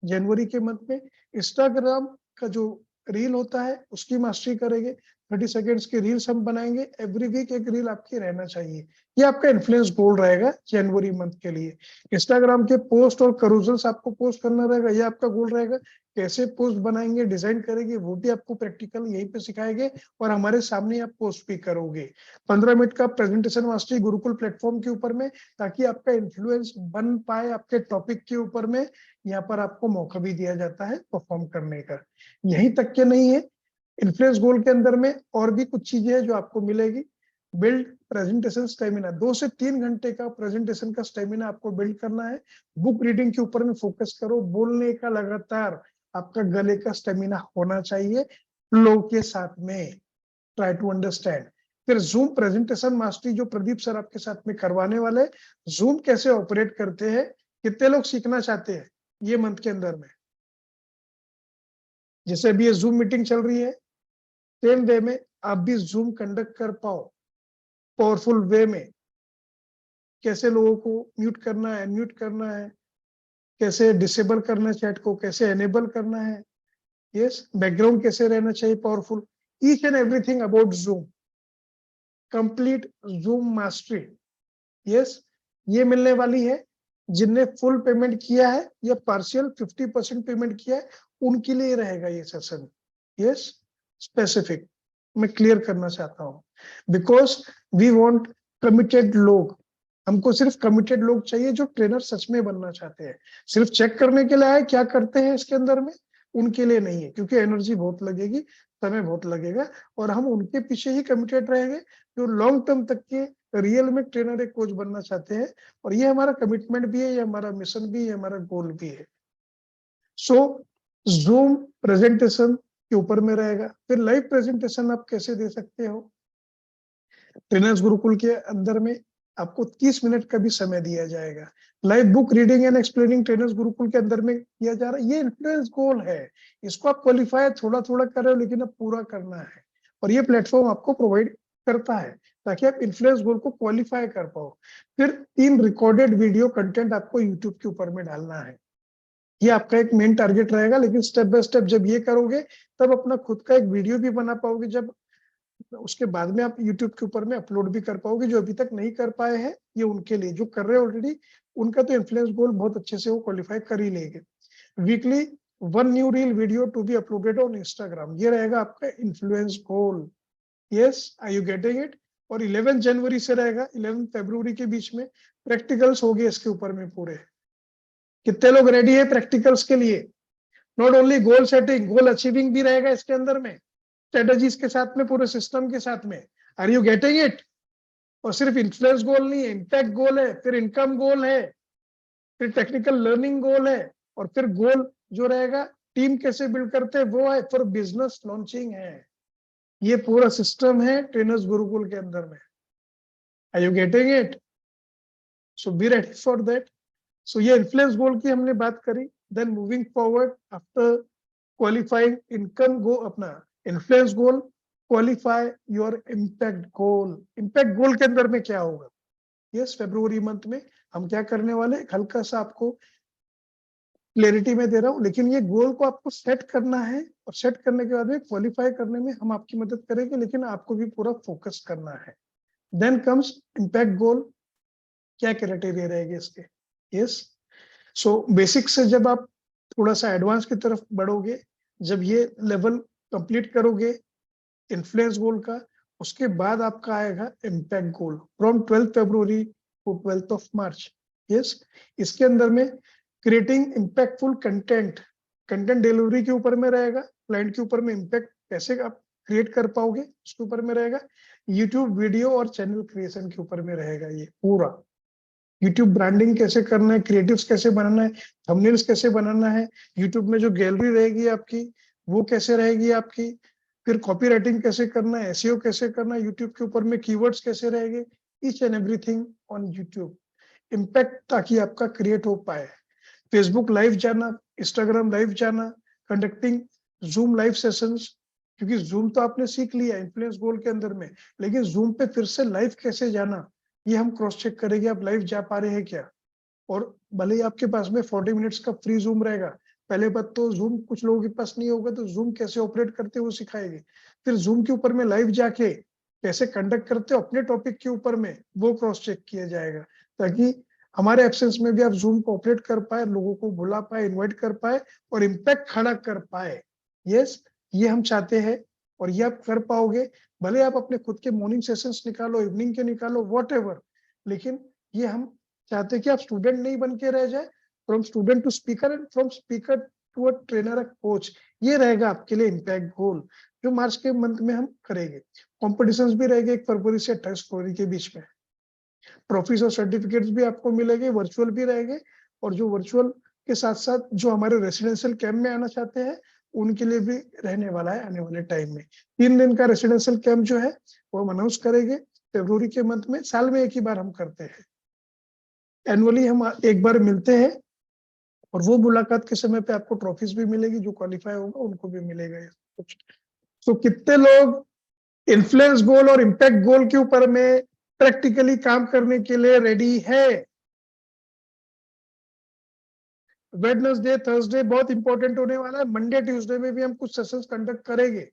S2: जनवरी के मंथ में। इंस्टाग्राम का जो रील होता है उसकी मास्टरी करेंगे, 30 सेकेंड्स की रील्स हम बनाएंगे, एवरी वीक एक रील आपकी रहना चाहिए। ये आपका इन्फ्लुएंस गोल रहेगा जनवरी मंथ के लिए। इंस्टाग्राम के पोस्ट और करूजल्स आपको पोस्ट करना रहेगा, ये आपका गोल रहेगा। कैसे पोस्ट बनाएंगे, डिजाइन करेंगे, वो भी आपको प्रैक्टिकल यहीं पे सिखाएंगे और हमारे सामने आप पोस्ट भी करोगे। 15 मिनट का प्रेजेंटेशन मास्टरी गुरुकुल प्लेटफॉर्म के ऊपर में, ताकि आपका इन्फ्लुएंस बन पाए आपके टॉपिक के ऊपर में। यहाँ पर आपको मौका भी दिया जाता है परफॉर्म करने का। यहीं तक के नहीं है, इन्फ्लुएंस गोल के अंदर में और भी कुछ चीजें हैं जो आपको मिलेगी। बिल्ड प्रेजेंटेशन स्टेमिना, 2 से 3 घंटे का प्रेजेंटेशन का स्टेमिना आपको बिल्ड करना है। बुक रीडिंग के ऊपर में फोकस करो, बोलने का लगातार आपका गले का स्टेमिना होना चाहिए फ्लो के साथ में, ट्राई टू अंडरस्टैंड। फिर जूम प्रेजेंटेशन मास्टरी जो प्रदीप सर आपके साथ में करवाने वाले, जूम कैसे ऑपरेट करते हैं, कितने लोग सीखना चाहते हैं ये मंथ के अंदर में। जैसे अभी ये जूम मीटिंग चल रही है, सेम वे में आप भी जूम कंडक्ट कर पाओ पावरफुल वे में। कैसे लोगों को म्यूट करना है, अनम्यूट करना है, कैसे डिसेबल करना है चैट को, कैसे एनेबल करना है, यस, बैकग्राउंड कैसे रहना चाहिए powerful, each and everything about zoom, complete zoom mastery. Yes, ये मिलने वाली है। जिनने फुल पेमेंट किया है या पार्शियल 50% पेमेंट किया है उनके लिए रहेगा ये सेशन। यस, स्पेसिफिक मैं क्लियर करना चाहता हूँ, बिकॉज वी वांट कमिटेड लोग। हमको सिर्फ कमिटेड लोग चाहिए जो ट्रेनर सच में बनना चाहते हैं। सिर्फ चेक करने के लिए आए क्या करते हैं इसके अंदर में, उनके लिए नहीं है, क्योंकि एनर्जी बहुत लगेगी, समय बहुत लगेगा, और हम उनके पीछे ही कमिटेड रहेंगे जो लॉन्ग टर्म तक के रियल में ट्रेनर एक कोच बनना चाहते हैं। और ये हमारा कमिटमेंट भी है, ये हमारा मिशन भी है, हमारा गोल भी है। सो जूम प्रेजेंटेशन के ऊपर में रहेगा। फिर लाइव प्रेजेंटेशन आप कैसे दे सकते हो, ट्रेनर्स गुरुकुल के अंदर में आपको 30 मिनट का भी समय दिया जाएगा। Live book reading and explaining trainers Gurukul के अंदर में किया जा रहा है। ये इन्फ्लुएंस गोल है, इसको आप क्वालिफाई थोड़ा थोड़ा कर रहे हो लेकिन अब पूरा करना है, और ये प्लेटफॉर्म आपको प्रोवाइड करता है ताकि आप इन्फ्लुएंस गोल को क्वालिफाई कर पाओ। फिर 3 रिकॉर्डेड वीडियो कंटेंट आपको यूट्यूब के ऊपर में डालना है। ये आपका एक मेन टारगेट रहेगा, लेकिन स्टेप बाय स्टेप जब ये करोगे तब अपना खुद का एक वीडियो भी बना पाओगे, जब उसके बाद में आप YouTube के ऊपर में अपलोड भी कर पाओगे। जो अभी तक नहीं कर पाए हैं ये उनके लिए, जो कर रहे हैं ऑलरेडी उनका तो इन्फ्लुएंस गोल बहुत अच्छे से वो क्वालिफाई कर ही लेंगे। Weekly 1 new reel video to be uploaded on Instagram, ये रहेगा आपका influence goal. Yes, are you getting it. और 11 जनवरी से रहेगा 11 फरवरी के बीच में प्रैक्टिकल्स हो गए इसके ऊपर में पूरे। कितने लोग रेडी है प्रैक्टिकल्स के लिए? Not only goal setting, goal achieving भी रहेगा इसके अंदर में, स्ट्रेटेजीज के साथ में, पूरे सिस्टम के साथ में। Are you getting it. और सिर्फ इन्फ्लुएंस गोल नहीं है, इम्पैक्ट गोल है, फिर इनकम गोल है, फिर टेक्निकल लर्निंग गोल है, और फिर गोल जो रहेगा टीम कैसे बिल्ड करते हैं वो है, फिर बिजनेस लॉन्चिंग है। ये पूरा सिस्टम है ट्रेनर्स गुरुकुल के अंदर में। Are you getting it. So be ready for that. So ये इन्फ्लुएंस गोल की हमने बात करी। Then moving forward after qualifying income goal, अपना influence goal, qualify your impact goal. Impact goal के अंदर में क्या होगा? यस, फरवरी मंथ में हम क्या करने वाले, हल्का सा आपको क्लैरिटी में दे रहा हूँ, लेकिन ये गोल को आपको सेट करना है और सेट करने के बाद में क्वालिफाई करने में हम आपकी मदद करेंगे, लेकिन आपको भी पूरा फोकस करना है। देन कम्स इम्पैक्ट गोल। क्या क्राइटेरिया रहेंगे इसके? यस, सो बेसिक से जब आप थोड़ा सा एडवांस की तरफ बढ़ोगे, जब ये लेवल कंप्लीट करोगे इन्फ्लुएंस गोल का, उसके बाद आपका आएगा impact goal from 12 February to 12 March. Yes, इसके अंदर में creating impactful content, content delivery के ऊपर में रहेगा, क्लाइंट के ऊपर में इम्पैक्ट कैसे आप क्रिएट कर पाओगे उसके ऊपर में रहेगा, यूट्यूब वीडियो और चैनल क्रिएशन के ऊपर में रहेगा। ये पूरा यूट्यूब ब्रांडिंग कैसे करना है, क्रिएटिव्स कैसे बनाना है, थंबनेल्स कैसे बनाना है, यूट्यूब में जो गैलरी रहेगी आपकी वो कैसे रहेगी आपकी, फिर कॉपी राइटिंग कैसे करना है, एसईओ कैसे करना है, यूट्यूब के ऊपर में कीवर्ड्स कैसे रहेंगे, each and everything on YouTube impact ताकि आपका क्रिएट हो पाए। फेसबुक लाइव जाना, इंस्टाग्राम लाइव जाना, कंडक्टिंग जूम लाइव सेशंस, क्योंकि जूम तो आपने सीख लिया इन्फ्लुएंस गोल के अंदर में, लेकिन जूम पे फिर से लाइव कैसे जाना ये हम क्रॉस चेक करेंगे, आप लाइव जा पा रहे हैं क्या। और भले ही आपके पास में 40 मिनट्स का फ्री जूम रहेगा, पहले बात तो जूम कुछ लोगों के पास नहीं होगा, तो जूम कैसे ऑपरेट करते हैं वो सिखाएंगे। फिर जूम के ऊपर में लाइव जाके कैसे कंडक्ट करते हो अपने टॉपिक के ऊपर में वो क्रॉस चेक किया जाएगा, ताकि हमारे एब्सेंस में भी आप जूम को ऑपरेट कर पाए, लोगों को बुला पाए, इन्वाइट कर पाए और इम्पैक्ट खड़ा कर पाए। यस, ये हम चाहते हैं और ये आप कर पाओगे। भले आप अपने खुद के मॉर्निंग सेशंस निकालो, इवनिंग के निकालो, व्हाटएवर, लेकिन ये हम चाहते हैं कि आप स्टूडेंट नहीं बन के रह जाए, from student to speaker and from speaker to a trainer, a coach. ये रहेगा आपके लिए इम्पैक्ट गोल जो मार्च के मंथ में हम करेंगे। कॉम्पिटिशन्स भी रहेंगे 1 फरवरी से 28 फरवरी के बीच में। ट्रॉफीज और सर्टिफिकेट्स भी आपको मिलेंगे, वर्चुअल भी रहेंगे, और जो वर्चुअल के साथ साथ जो हमारे रेसिडेंशियल कैंप में आना चाहते हैं उनके लिए भी रहने वाला है आने वाले टाइम में। 3 दिन का रेसिडेंशियल कैंप जो है वो हम अनाउंस करेंगे फरवरी के मंथ में। साल में एक ही बार हम करते हैं, एनुअली हम एक बार मिलते हैं, और वो मुलाकात के समय पे आपको ट्रॉफीज भी मिलेगी, जो क्वालिफाई होगा उनको भी मिलेगा कुछ। तो कितने लोग इन्फ्लुएंस गोल और इम्पैक्ट गोल के ऊपर में प्रैक्टिकली काम करने के लिए रेडी है? वेडनेसडे, थर्सडे बहुत इंपॉर्टेंट होने वाला है। मंडे ट्यूसडे में भी हम कुछ सेशंस कंडक्ट करेंगे,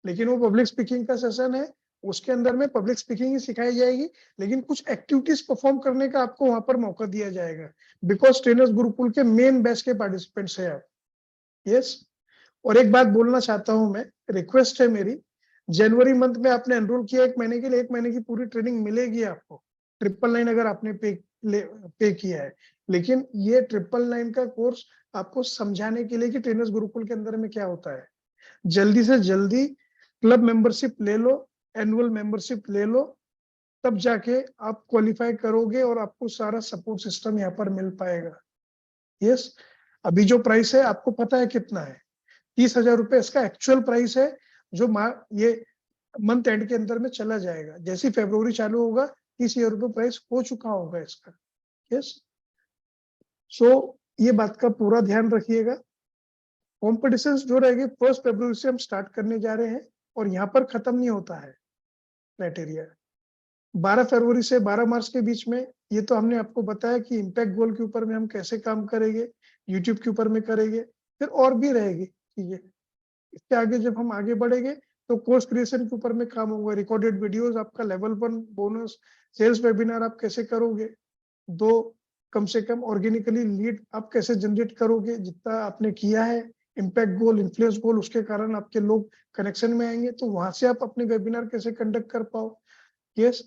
S2: लेकिन वो पब्लिक स्पीकिंग का सेशन है, उसके अंदर में पब्लिक स्पीकिंग ही सिखाई जाएगी, लेकिन कुछ एक्टिविटीज परफॉर्म करने का आपको वहां पर मौका दिया जाएगा, बिकॉज ट्रेनर्स गुरुकुल के मेन बैच के पार्टिसिपेंट्स हैं आप। यस, और एक बात बोलना चाहता हूं मैं, रिक्वेस्ट है मेरी, जनवरी मंथ में आपने एनरोल किया 1 महीने के लिए, 1 महीने की पूरी ट्रेनिंग मिलेगी आपको 999 अगर आपने पे किया है, लेकिन ये 999 का कोर्स आपको समझाने के लिए कि ट्रेनर्स गुरुकुल के अंदर में क्या होता है। जल्दी से जल्दी क्लब मेंबरशिप ले लो, एनुअल मेंबरशिप ले लो, तब जाके आप क्वालिफाई करोगे और आपको सारा सपोर्ट सिस्टम यहाँ पर मिल पाएगा। यस, अभी जो प्राइस है आपको पता है कितना है, 30,000 रुपए इसका एक्चुअल प्राइस है, जो ये मंथ एंड के अंदर में चला जाएगा। जैसे फरवरी चालू होगा 30,000 रुपए प्राइस हो चुका होगा इसका। यस, सो ये बात का पूरा ध्यान रखिएगा। कॉम्पिटिशन्स जो रहेंगे 1 फरवरी से हम स्टार्ट करने जा रहे हैं, और यहाँ पर खत्म नहीं होता है क्राइटेरिया। 12 फरवरी से 12 मार्च के बीच में, ये तो हमने आपको बताया कि इम्पैक्ट गोल के ऊपर में हम कैसे काम करेंगे, यूट्यूब के ऊपर में करेंगे, फिर और भी रहेगी चीजें। इसके आगे जब हम आगे बढ़ेंगे तो कोर्स क्रिएशन के ऊपर में काम होगा, रिकॉर्डेड वीडियोस, आपका लेवल 1 बोनस, सेल्स वेबिनार आप कैसे करोगे, 2 कम से कम ऑर्गेनिकली लीड आप कैसे जनरेट करोगे, जितना आपने किया है इम्पैक्ट गोल, इन्फ्लुएंस गोल, उसके कारण आपके लोग कनेक्शन में आएंगे, तो वहां से आप अपने वेबिनार कैसे कंडक्ट कर पाओ। यस,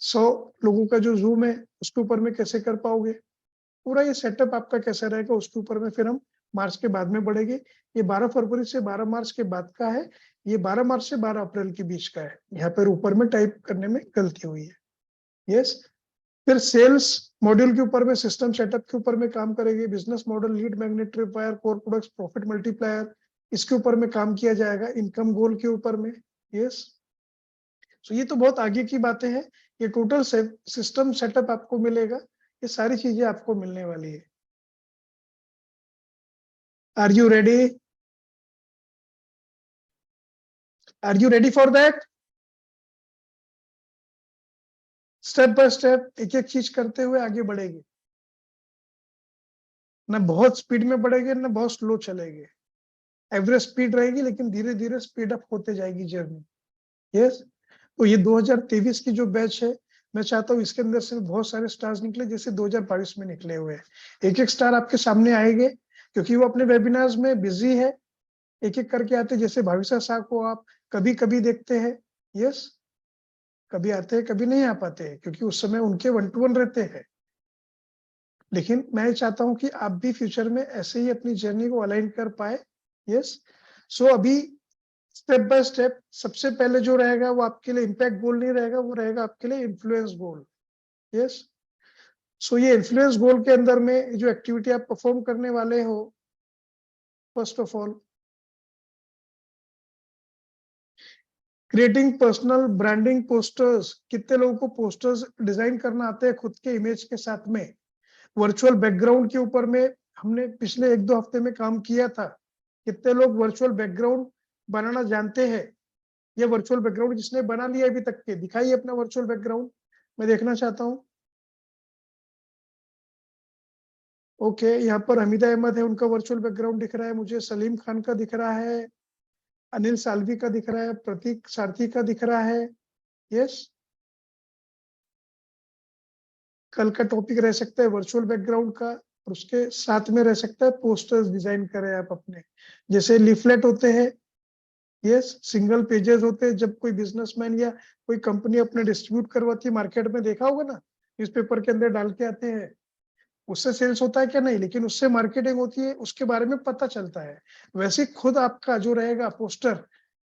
S2: 100 लोगों का जो जूम है उसके ऊपर में कैसे कर पाओगे, पूरा ये सेटअप आपका कैसा रहेगा उसके ऊपर में फिर हम मार्च के बाद में बढ़ेंगे। ये 12 फरवरी से 12 मार्च के बाद का है, ये 12 मार्च से 12 अप्रैल के बीच का है, यहाँ पर ऊपर में टाइप करने में गलती हुई है। यस, फिर सेल्स मॉड्यूल के ऊपर में सिस्टम सेटअप के ऊपर में काम करेंगे, business model, lead magnetifier, core products, profit multiplier, इसके ऊपर में काम किया जाएगा, इनकम गोल के ऊपर में। यस, सो ये तो बहुत आगे की बातें हैं, ये टोटल सिस्टम सेटअप आपको मिलेगा, ये सारी चीजें आपको मिलने वाली है। Are you ready? Are you ready for that? Step by step एक एक चीज करते हुए आगे बढ़ेंगे, ना बहुत स्पीड में बढ़ेंगे ना बहुत स्लो चलेंगे, एवरेज स्पीड रहेगी लेकिन धीरे धीरे स्पीड अप होते जाएगी जर्नी। यस, तो ये 2023 की जो बैच है, मैं चाहता हूँ इसके अंदर से बहुत सारे स्टार्स निकले जैसे 2022 में निकले हुए हैं। एक एक स्टार आपके सामने आएंगे क्योंकि वो अपने वेबिनार्स में बिजी है, एक एक करके आते हैं। जैसे भाविसा शाह को आप कभी कभी देखते हैं, यस, कभी आते हैं कभी नहीं आ पाते हैं क्योंकि उस समय उनके 1-to-1 रहते हैं। लेकिन मैं चाहता हूं कि आप भी फ्यूचर में ऐसे ही अपनी जर्नी को अलाइन कर पाए। यस, सो अभी स्टेप बाय स्टेप सबसे पहले जो रहेगा वो आपके लिए इम्पैक्ट गोल नहीं रहेगा, वो रहेगा आपके लिए इन्फ्लुएंस गोल। यस, सो ये इन्फ्लुएंस गोल के अंदर में जो एक्टिविटी आप परफॉर्म करने वाले हो, first of all creating personal branding posters. कितने लोगों को पोस्टर्स डिजाइन करना आते हैं खुद के इमेज के साथ में? वर्चुअल बैकग्राउंड के ऊपर में हमने पिछले 1-2 हफ्ते में काम किया था। कितने लोग वर्चुअल बैकग्राउंड बनाना जानते हैं? ये वर्चुअल बैकग्राउंड जिसने बना लिया अभी तक के, दिखाइए अपना वर्चुअल बैकग्राउंड, मैं देखना चाहता हूँ। ओके, यहाँ पर हमीदा अहमद है, उनका वर्चुअल बैकग्राउंड दिख रहा है मुझे, सलीम खान का दिख रहा है, अनिल साल्वी का दिख रहा है, प्रतीक सारथी का दिख रहा है। यस, कल का टॉपिक रह सकता है वर्चुअल बैकग्राउंड का, और उसके साथ में रह सकता है पोस्टर्स डिजाइन करें आप अपने, जैसे लीफलेट होते हैं, यस, सिंगल पेजेस होते हैं। जब कोई बिजनेसमैन या कोई कंपनी अपने डिस्ट्रीब्यूट करवाती है मार्केट में, देखा होगा ना, न्यूज़पेपर के अंदर डाल के आते हैं, उससे सेल्स होता है क्या? नहीं, लेकिन उससे मार्केटिंग होती है, उसके बारे में पता चलता है। वैसे खुद आपका जो रहेगा पोस्टर,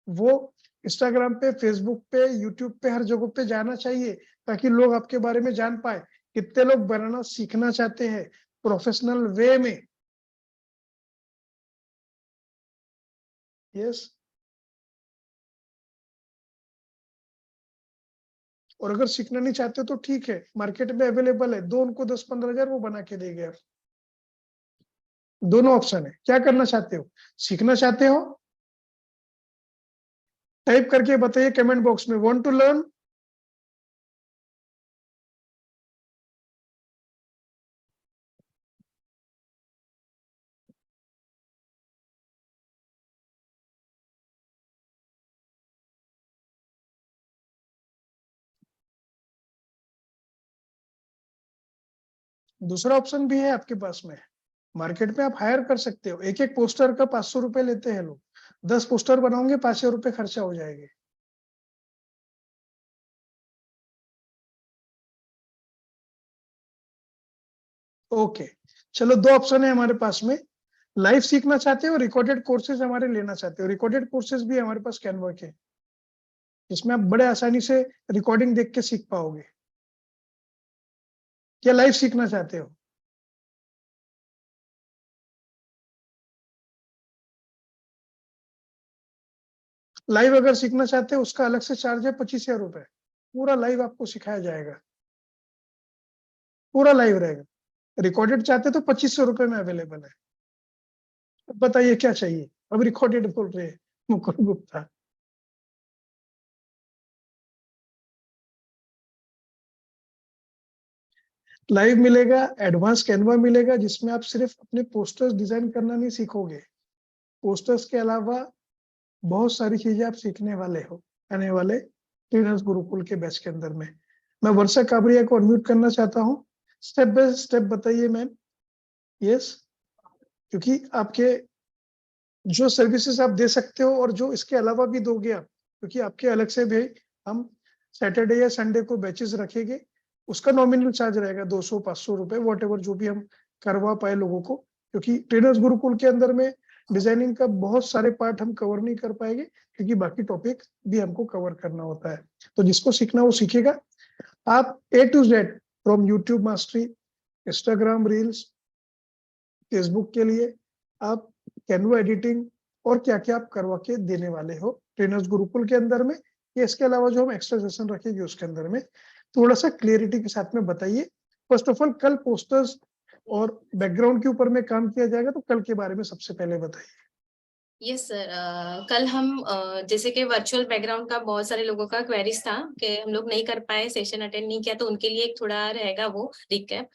S2: वो इंस्टाग्राम पे, फेसबुक पे, यूट्यूब पे, हर जगह पे जाना चाहिए ताकि लोग आपके बारे में जान पाए। कितने लोग बनाना सीखना चाहते हैं प्रोफेशनल वे में? यस, और अगर सीखना नहीं चाहते तो ठीक है, मार्केट में अवेलेबल है, दो उनको 10-15 हजार, वो बना के देंगे। आप दोनों ऑप्शन है, क्या करना चाहते हो? सीखना चाहते हो? टाइप करके बताइए कमेंट बॉक्स में, वांट टू लर्न। दूसरा ऑप्शन भी है आपके पास में, मार्केट में आप हायर कर सकते हो। एक एक पोस्टर का 500 रुपए लेते हैं लोग, 10 पोस्टर बनाओगे 500 रुपए खर्चा हो जाएंगे। ओके, चलो दो ऑप्शन है हमारे पास में, लाइव सीखना चाहते हो, रिकॉर्डेड कोर्सेज हमारे लेना चाहते हो। रिकॉर्डेड कोर्सेज भी हमारे पास कैनवा के, जिसमें आप बड़े आसानी से रिकॉर्डिंग देख के सीख पाओगे। क्या लाइव सीखना चाहते हो? लाइव अगर सीखना चाहते हो उसका अलग से चार्ज है 25,000 रुपए, पूरा लाइव आपको सिखाया जाएगा, पूरा लाइव रहेगा। रिकॉर्डेड चाहते तो 2500 रुपए में अवेलेबल है। अब बताइए क्या चाहिए? अब रिकॉर्डेड बोल रहे हैं मुकुल गुप्ता। लाइव मिलेगा, एडवांस कैनवा मिलेगा, जिसमें आप सिर्फ अपने पोस्टर्स डिजाइन करना नहीं सीखोगे, पोस्टर्स के अलावा बहुत सारी चीजें आप सीखने वाले हो आने वाले ट्रेनर्स गुरुकुल के बैच के अंदर में। मैं वर्षा काबरिया को अनम्यूट करना चाहता हूँ, स्टेप बाय स्टेप बताइए मैम। यस, क्योंकि आपके जो सर्विसेज आप दे सकते हो और जो इसके अलावा भी दोगे आप, क्योंकि आपके अलग से भी हम सैटरडे या संडे को बैचेस रखेंगे, उसका नॉमिनल चार्ज रहेगा 200-500 रुपए, वॉट एवर जो भी हम करवा पाए लोगों को, क्योंकि ट्रेनर्स गुरुकुल के अंदर में डिजाइनिंग का बहुत सारे पार्ट हम कवर नहीं कर पाएंगे, क्योंकि बाकी टॉपिक भी हमको कवर करना होता है। तो जिसको सीखना वो सीखेगा। आप A to Z from YouTube mastery, Instagram reels, Facebook के लिए आप कैनवा एडिटिंग और क्या क्या आप करवा के देने वाले हो ट्रेनर्स गुरुकुल के अंदर में, या इसके अलावा जो हम एक्स्ट्रा सेशन रखेंगे उसके अंदर में, थोड़ा सा क्लियरिटी के साथ में बताइए। फर्स्ट ऑफ ऑल, कल पोस्टर्स और बैकग्राउंड के ऊपर में काम किया जाएगा, तो कल के बारे में सबसे पहले बताइए।
S4: यस सर, कल हम जैसे कि वर्चुअल बैकग्राउंड का बहुत सारे लोगों का क्वेरीज था कि हम लोग नहीं कर पाए, सेशन अटेंड नहीं किया, तो उनके लिए एक थोड़ा रहेगा वो रिकैप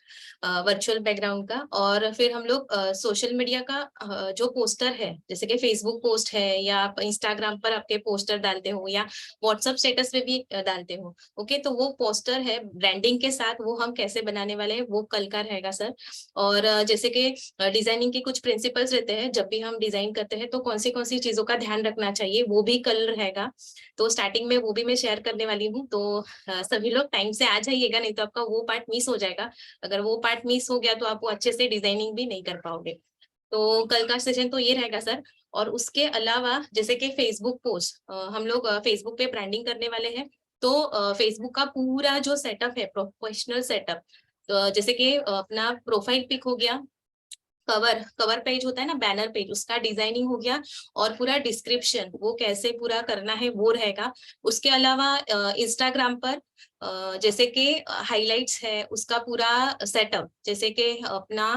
S4: वर्चुअल बैकग्राउंड का। और फिर हम लोग सोशल मीडिया का जो पोस्टर है, जैसे कि फेसबुक पोस्ट है या आप इंस्टाग्राम पर आपके पोस्टर डालते हो या व्हाट्सएप स्टेटस पे भी डालते हो, ओके, तो वो पोस्टर है ब्रांडिंग के साथ, वो हम कैसे बनाने वाले हैं वो कल का रहेगा सर। और जैसे कि डिजाइनिंग के कुछ प्रिंसिपल्स रहते हैं, जब भी हम डिजाइन करते हैं तो कौन सी चीजों का ध्यान रखना चाहिए वो भी कल रहेगा। तो स्टार्टिंग में वो भी मैं शेयर करने वाली हूँ, तो सभी लोग टाइम से आ जाइएगा, नहीं तो आपका वो पार्ट मिस हो जाएगा। अगर वो पार्ट मिस हो गया तो आप वो अच्छे से डिजाइनिंग भी नहीं कर पाओगे। तो कल का सेशन तो ये रहेगा सर। और उसके अलावा जैसे कि फेसबुक पोस्ट, हम लोग फेसबुक पे ब्रांडिंग करने वाले हैं, तो फेसबुक का पूरा जो सेटअप है, प्रोफेशनल सेटअप, तो जैसे कि अपना प्रोफाइल पिक हो गया, कवर पेज होता है ना, बैनर पेज, उसका डिजाइनिंग हो गया, और पूरा डिस्क्रिप्शन वो कैसे पूरा करना है वो रहेगा। उसके अलावा इंस्टाग्राम पर जैसे कि हाइलाइट्स है, उसका पूरा सेटअप, जैसे कि अपना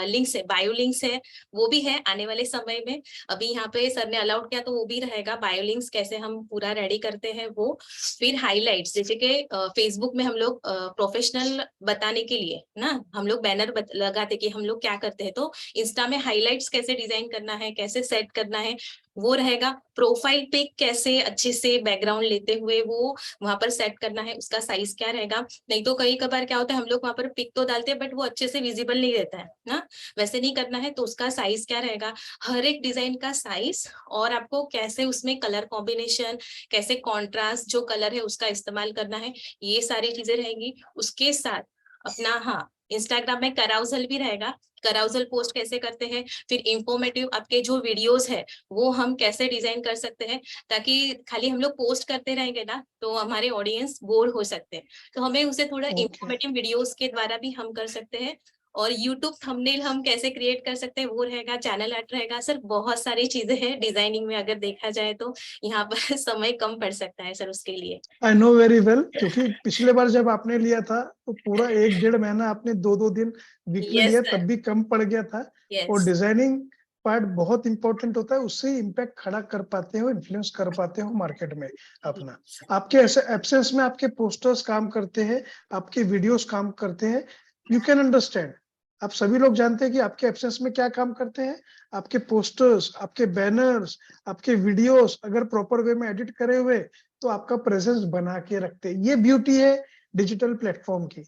S4: लिंक्स है, बायो लिंक्स है, वो भी है आने वाले समय में। अभी यहाँ पे सर ने अलाउड किया तो वो भी रहेगा, बायो लिंक्स कैसे हम पूरा रेडी करते हैं वो। फिर हाइलाइट्स, जैसे कि फेसबुक में हम लोग प्रोफेशनल बताने के लिए ना, हम लोग बैनर लगाते कि हम लोग क्या करते हैं, तो इंस्टा में हाइलाइट्स कैसे डिजाइन करना है, कैसे सेट करना है वो रहेगा। प्रोफाइल पिक कैसे अच्छे से बैकग्राउंड लेते हुए वो वहां पर सेट करना है, उसका साइज क्या रहेगा। नहीं तो कई कबार क्या होता है, हम लोग वहां पर पिक तो डालते हैं बट वो अच्छे से विजिबल नहीं रहता है ना, वैसे नहीं करना है, तो उसका साइज क्या रहेगा, हर एक डिजाइन का साइज, और आपको कैसे उसमें कलर कॉम्बिनेशन, कैसे कॉन्ट्रास्ट जो कलर है उसका इस्तेमाल करना है, ये सारी चीजें रहेंगी। उसके साथ अपना, हाँ, इंस्टाग्राम में कराउजल भी रहेगा, कराउजल पोस्ट कैसे करते हैं, फिर इंफॉर्मेटिव आपके जो वीडियोस है वो हम कैसे डिजाइन कर सकते हैं, ताकि खाली हम लोग पोस्ट करते रहेंगे ना तो हमारे ऑडियंस बोर हो सकते हैं, तो हमें उसे थोड़ा इंफॉर्मेटिव वीडियोस के द्वारा भी हम कर सकते हैं। और यूट्यूब थंबनेल हम कैसे क्रिएट कर सकते हैं वो रहेगा, चैनल आर्ट रहेगा सर, बहुत सारी चीजें हैं डिजाइनिंग में, अगर देखा जाए तो यहाँ पर समय कम पड़ सकता है सर उसके लिए।
S2: आई नो वेरी वेल, क्योंकि पिछले बार जब आपने लिया था तो पूरा 1-1.5 महीना आपने 2-2 दिन वीकली
S4: यस
S2: लिया,
S4: सर,
S2: तब भी कम पड़ गया था। और
S4: यस,
S2: डिजाइनिंग पार्ट बहुत इंपॉर्टेंट होता है, उससे इम्पैक्ट खड़ा कर पाते हो, इन्फ्लुएंस कर पाते हो मार्केट में अपना। आपके ऐसे एब्सेंस में आपके पोस्टर्स काम करते हैं, आपके वीडियोस काम करते हैं, यू कैन अंडरस्टैंड। आप सभी लोग जानते हैं कि आपके एब्सेंस में क्या काम करते हैं, आपके पोस्टर्स, आपके बैनर्स, आपके वीडियोस अगर प्रॉपर वे में एडिट करे हुए तो आपका प्रेजेंस बना के रखते हैं। ये ब्यूटी है डिजिटल प्लेटफॉर्म की।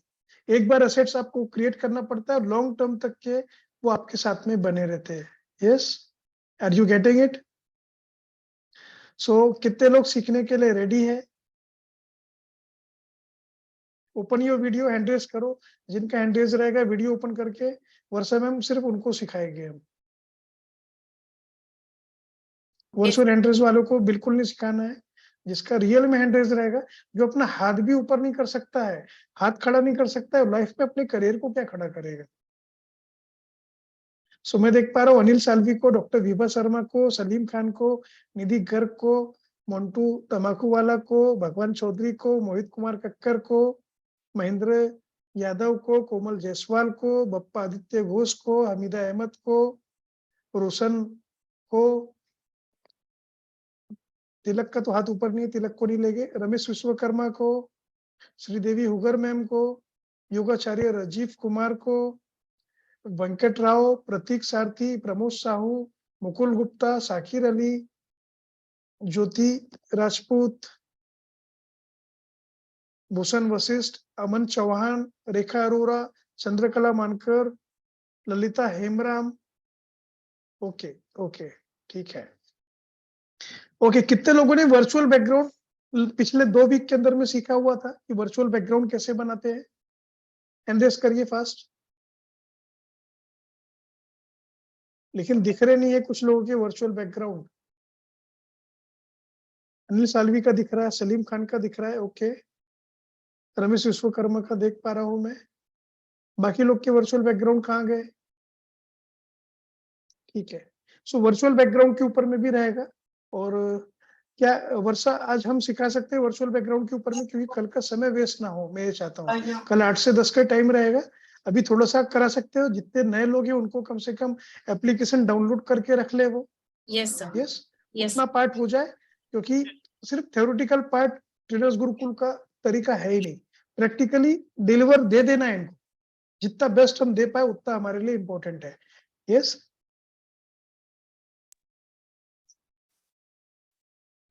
S2: एक बार एसेट्स आपको क्रिएट करना पड़ता है और लॉन्ग टर्म तक के वो आपके साथ में बने रहते हैं। Yes, are you getting it? So कितने लोग सीखने के लिए रेडी है? Open your video, hand raise करो। जिनका हैंड रेज रहेगा वीडियो ओपन करके, वर्षा मैम सिर्फ उनको सिखाएंगे हम। वर्चुअल हैंड रेज वालों को बिल्कुल नहीं सिखाना है। जिसका रियल में हैंड रेज रहेगा, जो अपना हाथ भी ऊपर नहीं कर सकता है, हाथ खड़ा नहीं कर सकता है, लाइफ में अपने करियर को क्या खड़ा करेगा। सो मैं देख पा रहा हूँ अनिल साल्वी को, डॉक्टर विभा शर्मा को, सलीम खान को, निधि गर्ग को, मोन्टू तमाकू वाला को, भगवान चौधरी को, मोहित कुमार कक्कर को, महेंद्र यादव को, कोमल जायसवाल को, बप्पा आदित्य घोष को, हमीदा अहमद को, रोशन को, तिलक का तो हाथ ऊपर नहीं है, तिलक को नहीं लेंगे, रमेश विश्वकर्मा को, श्रीदेवी हुगर मैम को, योगाचार्य राजीव कुमार को, वेंकट राव, प्रतीक सारथी, प्रमोद साहू, मुकुल गुप्ता, साकिर अली, ज्योति राजपूत, भूषण वशिष्ठ, अमन चौहान, रेखा अरोरा, चंद्रकला मानकर, ललिता हेमराम। ओके ओके, ठीक है। ओके, कितने लोगों ने वर्चुअल बैकग्राउंड पिछले 2 वीक के अंदर में सीखा हुआ था कि वर्चुअल बैकग्राउंड कैसे बनाते हैं? एंड्रेस करिए फास्ट। लेकिन दिख रहे नहीं है कुछ लोगों के वर्चुअल बैकग्राउंड। अनिल साल्वी का दिख रहा है, सलीम खान का दिख रहा है, ओके। रमेश विश्वकर्मा का देख पा रहा हूं मैं। बाकी लोग के वर्चुअल बैकग्राउंड कहाँ गए? ठीक है। सो वर्चुअल बैकग्राउंड के ऊपर में भी रहेगा। और क्या वर्षा आज हम सिखा सकते हैं वर्चुअल बैकग्राउंड के ऊपर में, क्योंकि कल का समय वेस्ट ना हो, मैं ये चाहता हूँ। कल 8 से 10 का टाइम रहेगा। अभी थोड़ा सा करा सकते हो, जितने नए लोग हैं उनको कम से कम एप्लीकेशन डाउनलोड करके रख ले वो,
S4: यस सर,
S2: यस,
S4: यस,
S2: उतना पार्ट हो जाए, क्योंकि सिर्फ थ्योरेटिकल पार्ट ट्रेडर्स गुरुकुल का तरीका है ही नहीं, प्रैक्टिकली डिलीवर दे देना है इनको, जितना बेस्ट हम दे पाए उतना हमारे लिए इम्पोर्टेंट है। यस,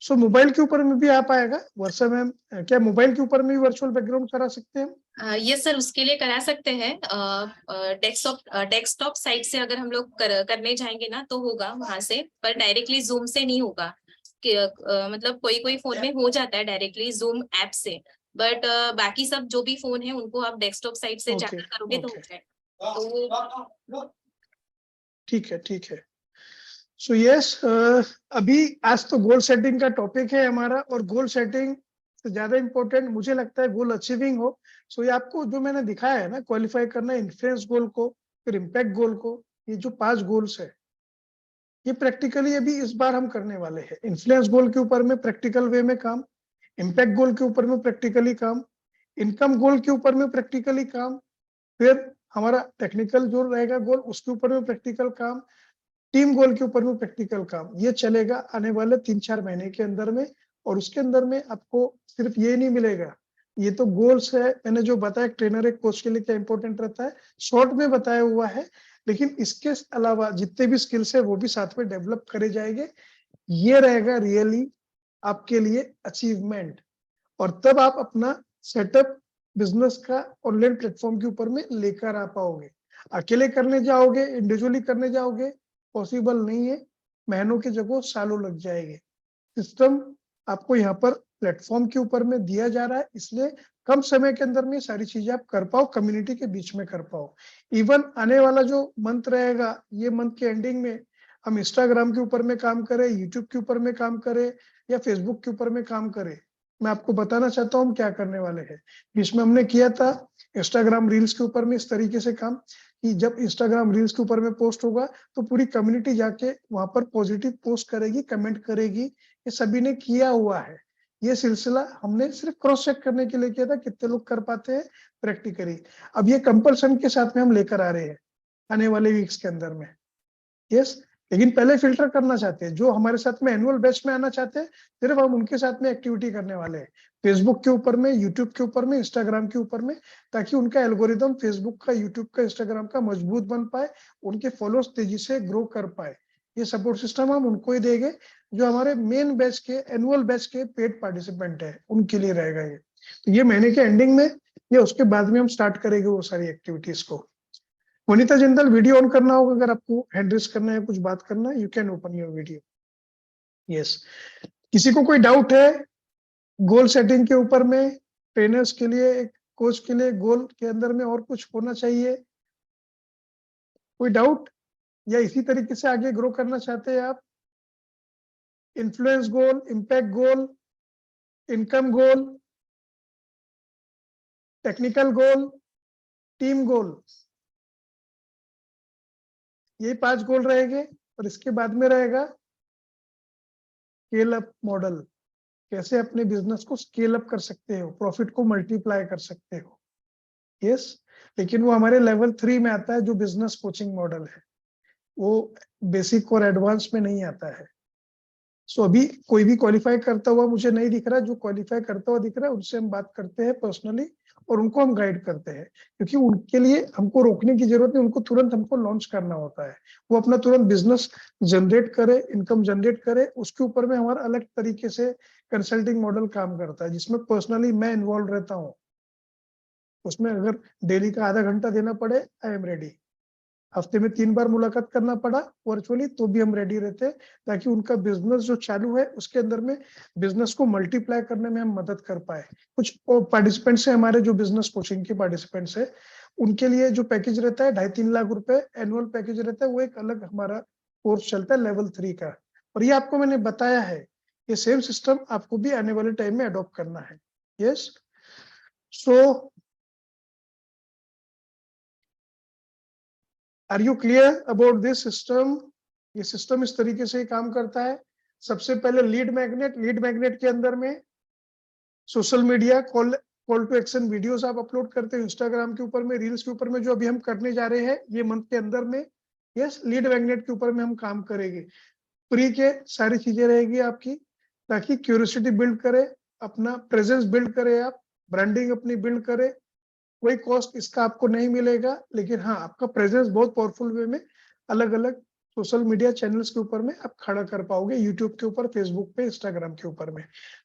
S2: सो मोबाइल के ऊपर में भी आ पाएगा वर्षा मैम? क्या मोबाइल के ऊपर में भी वर्चुअल बैकग्राउंड करा सकते हैं हम?
S4: यस सर, उसके लिए करा सकते हैं। डेस्कटॉप साइट से अगर हम लोग करने जाएंगे ना तो होगा वहां से, पर डायरेक्टली जूम से नहीं होगा। मतलब कोई फोन में हो जाता है डायरेक्टली जूम ऐप से, बट बाकी सब जो भी फोन है उनको आप डेस्कटॉप साइट से
S2: ओके,
S4: जाकर करोगे तो
S2: ओके,
S4: होता है। तो
S2: ठीक है, ठीक है। सो यस, अभी आज तो गोल सेटिंग का टॉपिक है हमारा, और गोल सेटिंग से ज्यादा इम्पोर्टेंट मुझे लगता है गोल अचीविंग हो। सो ये आपको जो मैंने दिखाया है ना, क्वालिफाई करना इन्फ्लुएंस गोल को, फिर इम्पैक्ट गोल को, ये जो 5 गोल्स है, ये प्रैक्टिकली अभी इस बार हम करने वाले हैं। इन्फ्लुएंस गोल के ऊपर में प्रैक्टिकल वे में काम, इम्पैक्ट गोल के ऊपर में प्रैक्टिकली काम, इनकम गोल के ऊपर में प्रैक्टिकली काम, फिर हमारा टेक्निकल जो रहेगा गोल उसके ऊपर में प्रैक्टिकल काम, टीम गोल के ऊपर में प्रैक्टिकल काम। ये चलेगा आने वाले 3-4 महीने के अंदर में। और उसके अंदर में आपको सिर्फ ये नहीं मिलेगा, ये तो गोल्स है, मैंने जो बताया ट्रेनर एक कोच के लिए क्या इंपॉर्टेंट रहता है शॉर्ट में बताया हुआ है, लेकिन इसके अलावा जितने भी स्किल्स है वो भी साथ में डेवलप करे जाएंगे। ये रहेगा रियली आपके लिए अचीवमेंट, और तब आप अपना सेटअप बिजनेस का ऑनलाइन प्लेटफॉर्म के ऊपर में लेकर आ पाओगे। अकेले करने जाओगे, इंडिविजुअली करने जाओगे, पॉसिबल नहीं है, महीनों की जगह सालों लग जाएंगे। सिस्टम आपको यहाँ पर प्लेटफॉर्म के ऊपर में दिया जा रहा है, इसलिए कम समय के अंदर में सारी चीजें आप कर पाओ, कम्युनिटी के बीच में कर पाओ। इवन आने वाला जो मंथ रहेगा, ये मंथ के एंडिंग में हम इंस्टाग्राम के ऊपर में काम करें, यूट्यूब के ऊपर में काम करें, या फेसबुक के ऊपर में काम करें, मैं आपको बताना चाहता हूँ हम क्या करने वाले हैं। जिसमें हमने किया था इंस्टाग्राम रील्स के ऊपर में इस तरीके से काम, कि जब इंस्टाग्राम रील्स के ऊपर में पोस्ट होगा तो पूरी कम्युनिटी जाके वहां पर पॉजिटिव पोस्ट करेगी, कमेंट करेगी, ये सभी ने किया हुआ है। ये सिलसिला हमने सिर्फ क्रॉस चेक करने के लिए किया था, कितने लोग कर पाते हैं प्रैक्टिकली। अब ये कंपल्सन के साथ में हम लेकर आ रहे हैं आने वाले वीक्स के अंदर में। यस, लेकिन पहले फिल्टर करना चाहते हैं जो हमारे साथ में एनुअल बैच में आना चाहते हैं, सिर्फ हम उनके साथ में एक्टिविटी करने वाले हैं, फेसबुक के ऊपर में, यूट्यूब के ऊपर में, इंस्टाग्राम के ऊपर में, ताकि उनका एल्गोरिदम फेसबुक का, यूट्यूब का, इंस्टाग्राम का मजबूत बन पाए, उनके फॉलोअर्स तेजी से ग्रो कर पाए। ये सपोर्ट सिस्टम हम उनको ही देंगे जो हमारे मेन बैच के, एनुअल बैच के पेड पार्टिसिपेंट है, उनके लिए रहेगा ये। तो ये महीने के एंडिंग में या उसके बाद में हम स्टार्ट करेंगे वो सारी एक्टिविटीज को। वनिता जिंदल, वीडियो ऑन करना होगा, अगर आपको हैंड रेज करना है, कुछ बात करना है, you can open your video. Yes, किसी को कोई डाउट है गोल सेटिंग के ऊपर में? ट्रेनर्स के लिए, एक कोच के लिए गोल के अंदर में और कुछ होना चाहिए? कोई डाउट, या इसी तरीके से आगे ग्रो करना चाहते हैं आप? इन्फ्लुएंस गोल, इम्पैक्ट गोल, इनकम गोल, टेक्निकल गोल, टीम गोल, यही 5 गोल रहेंगे। और इसके बाद में रहेगा स्केल अप मॉडल, कैसे अपने बिजनेस को स्केल अप कर सकते हो, प्रॉफिट को मल्टीप्लाई कर सकते हो। यस, लेकिन वो हमारे लेवल 3 में आता है, जो बिजनेस कोचिंग मॉडल है, वो बेसिक और एडवांस में नहीं आता है। सो अभी कोई भी क्वालिफाई करता हुआ मुझे नहीं दिख रहा, जो क्वालिफाई करता हुआ दिख रहा है उनसे हम बात करते हैं पर्सनली, और उनको हम गाइड करते हैं, क्योंकि उनके लिए हमको रोकने की जरूरत नहीं, उनको तुरंत हमको लॉन्च करना होता है। वो अपना तुरंत बिजनेस जनरेट करे, इनकम जनरेट करे, उसके ऊपर में हमारा अलग तरीके से कंसल्टिंग मॉडल काम करता है, जिसमें पर्सनली मैं इन्वॉल्व रहता हूँ। उसमें अगर डेली का आधा घंटा देना पड़े, आई एम रेडी। हफ्ते में 3 बार मुलाकात करना पड़ा वर्चुअली तो भी हम रेडी रहते हैं, ताकि उनका बिजनेस जो चालू है उसके अंदर में बिजनेस को मल्टीप्लाई करने में हम मदद कर पाए। कुछ पार्टिसिपेंट्स है हमारे जो बिजनेस कोचिंग के पार्टिसिपेंट्स है, उनके लिए जो पैकेज रहता है 2.5-3 लाख रुपए एनुअल पैकेज रहता है, वो एक अलग हमारा कोर्स चलता है लेवल 3 का। और ये आपको मैंने बताया है, ये सेम सिस्टम आपको भी आने वाले टाइम में अडॉप्ट करना है। Yes, so are you clear about this system? ये सिस्टम इस तरीके से काम करता है। सबसे पहले लीड मैग्नेट के अंदर में social media call to action videos आप अपलोड करते हैं इंस्टाग्राम के ऊपर में, रील्स के ऊपर में, जो अभी हम करने जा रहे हैं ये मंथ के अंदर में। यस, लीड मैग्नेट के ऊपर में हम काम करेंगे। फ्री के सारी चीजें रहेगी आपकी, ताकि क्यूरियोसिटी बिल्ड करे, अपना प्रेजेंस बिल्ड करे, आप ब्रांडिंग अपनी बिल्ड करे। कोई कॉस्ट इसका आपको नहीं मिलेगा, लेकिन हाँ आपका प्रेजेंस बहुत पावरफुल वे में अलग अलग सोशल मीडिया चैनल्स के ऊपर में आप खड़ा कर पाओगे, यूट्यूब के ऊपर, फेसबुक पे, इंस्टाग्राम के ऊपर में।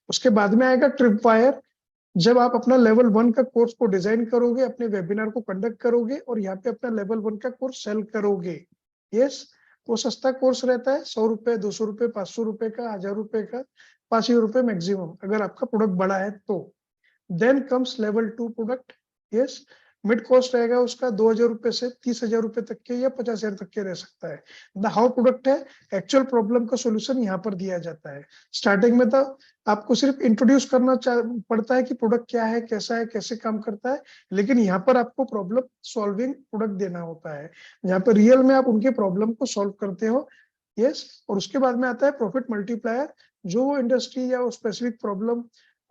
S2: उसके बाद में आएगा ट्रिपवायर। जब आप अपना लेवल 1 का कोर्स को डिजाइन करोगे, अपने वेबिनार को कंडक्ट करोगे और यहाँ पे अपना लेवल 1 का कोर्स सेल करोगे, यस, वो सस्ता कोर्स रहता है, 100 रुपए, 200 रुपए, 500 रुपए का, 1000 रुपए का, 5,000 रुपए मैक्सिमम, अगर आपका प्रोडक्ट बड़ा है तो। Then comes level 2 product, yes, mid cost रहेगा उसका 2,000 रुपए से 30,000 रुपए तक के या 50,000 तक के रह सकता है। द हाउ प्रोडक्ट है, एक्चुअल प्रॉब्लम का सोल्यूशन यहाँ पर दिया जाता है। स्टार्टिंग में तो आपको सिर्फ इंट्रोड्यूस करना पड़ता है कि प्रोडक्ट क्या है, कैसा है, कैसे काम करता है, लेकिन यहाँ पर आपको प्रॉब्लम सॉल्विंग प्रोडक्ट देना होता है, जहाँ पर रियल में आप उनके प्रॉब्लम को सॉल्व करते हो, यस। और उसके बाद में आता है प्रॉफिट मल्टीप्लायर, जो वो इंडस्ट्री या वो स्पेसिफिक प्रॉब्लम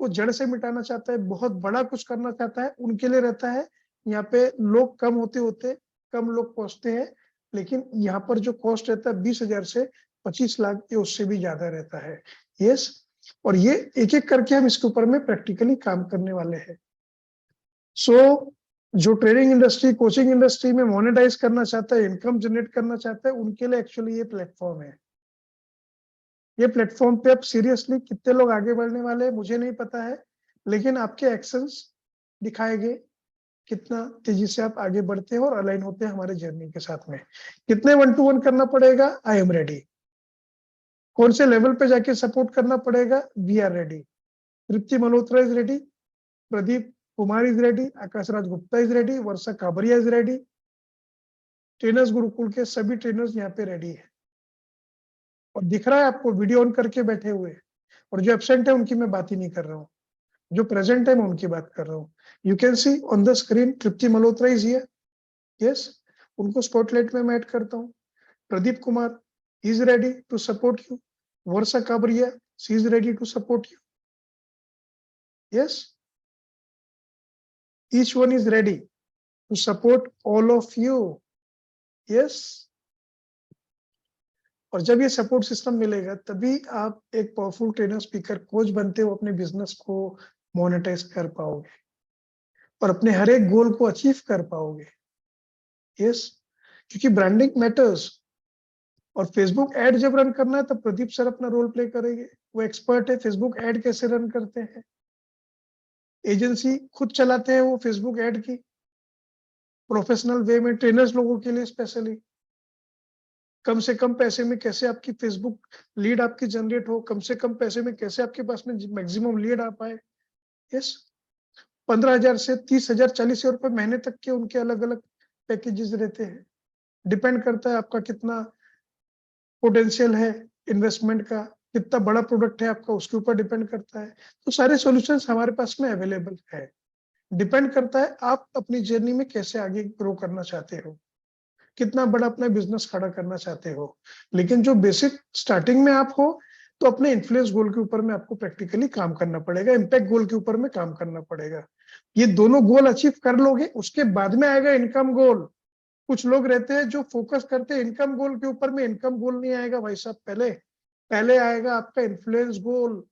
S2: को जड़ से मिटाना चाहता है, बहुत बड़ा कुछ करना चाहता है, उनके लिए रहता है। यहाँ पे लोग कम होते होते कम लोग पहुंचते हैं, लेकिन यहाँ पर जो कॉस्ट रहता है 20,000 से 25 लाख या उससे भी ज्यादा रहता है, यस। और ये एक एक करके हम इसके ऊपर में प्रैक्टिकली काम करने वाले हैं। सो जो ट्रेनिंग इंडस्ट्री, कोचिंग इंडस्ट्री में मोनेटाइज करना चाहता है, इनकम जनरेट करना चाहता है, उनके लिए एक्चुअली ये प्लेटफॉर्म है। ये प्लेटफॉर्म पे अब सीरियसली कितने लोग आगे बढ़ने वाले हैं मुझे नहीं पता है, लेकिन आपके एक्शंस दिखाएंगे कितना तेजी से आप आगे बढ़ते हैं और अलाइन होते हैं हमारे जर्नी के साथ में। कितने 1-to-1 करना पड़ेगा, आई एम रेडी। कौन से लेवल पे जाके सपोर्ट करना पड़ेगा, we are ready. Tripti Malhotra is ready, Pradeep Kumar is ready, Akash Raj Gupta is ready, Varsha Kabaria is ready. Trainers Gurukul के सभी ट्रेनर्स यहाँ पे रेडी है, और दिख रहा है आपको वीडियो ऑन करके बैठे हुए। और जो एब्सेंट है उनकी मैं बात ही नहीं कर रहा हूँ, जो प्रेजेंट है मैं उनकी बात कर रहा हूँ। You can see on the screen Tripti Malhotra is here, yes, उनको स्पॉटलाइट में मैं ऐड करता हूँ। Pradeep Kumar is ready to support you, Varsha Kabaria she is ready to support you, yes, each one is ready to support all of you, yes। और जब ये support system मिलेगा तभी आप एक पावरफुल ट्रेनर, स्पीकर, कोच बनते हो, अपने बिजनेस को मोनेटाइज कर पाओगे और अपने हर एक गोल को अचीव कर पाओगे, यस। क्योंकि ब्रांडिंग मैटर्स। और फेसबुक एड जब रन करना है तब प्रदीप सर अपना रोल प्ले करेंगे, वो एक्सपर्ट है फेसबुक एड कैसे रन करते हैं। एजेंसी खुद चलाते हैं वो फेसबुक एड की, प्रोफेशनल वे में, ट्रेनर्स लोगों के लिए स्पेशली। कम से कम पैसे में कैसे आपकी फेसबुक लीड आपकी जनरेट हो, कम से कम पैसे में कैसे आपके पास में मैक्सिमम लीड आ पाए, यस। 15,000 से 30,000, 40,000 रुपए महीने तक के उनके अलग अलग पैकेजेस रहते हैं। डिपेंड करता है आपका कितना पोटेंशियल है इन्वेस्टमेंट का, कितना बड़ा प्रोडक्ट है आपका, उसके ऊपर डिपेंड करता है। तो सारे सॉल्यूशंस हमारे पास में अवेलेबल है। डिपेंड करता है आप अपनी जर्नी में कैसे आगे ग्रो करना चाहते हो, कितना बड़ा अपना बिजनेस खड़ा करना चाहते हो। लेकिन जो बेसिक स्टार्टिंग में आप हो तो अपने इन्फ्लुएंस गोल के ऊपर में आपको प्रैक्टिकली काम करना पड़ेगा, इम्पैक्ट गोल के ऊपर में काम करना पड़ेगा। ये दोनों गोल अचीव कर लोगे, उसके बाद में आएगा इनकम गोल। कुछ लोग रहते हैं जो फोकस करते हैं इनकम गोल के ऊपर में, इनकम गोल नहीं आएगा भाई साहब, पहले आएगा आपका इन्फ्लुएंस गोल,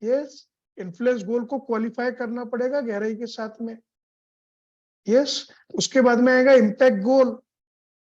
S2: यस। इन्फ्लुएंस गोल को क्वालिफाई करना पड़ेगा गहराई के साथ में, यस। उसके बाद में आएगा इम्पैक्ट गोल।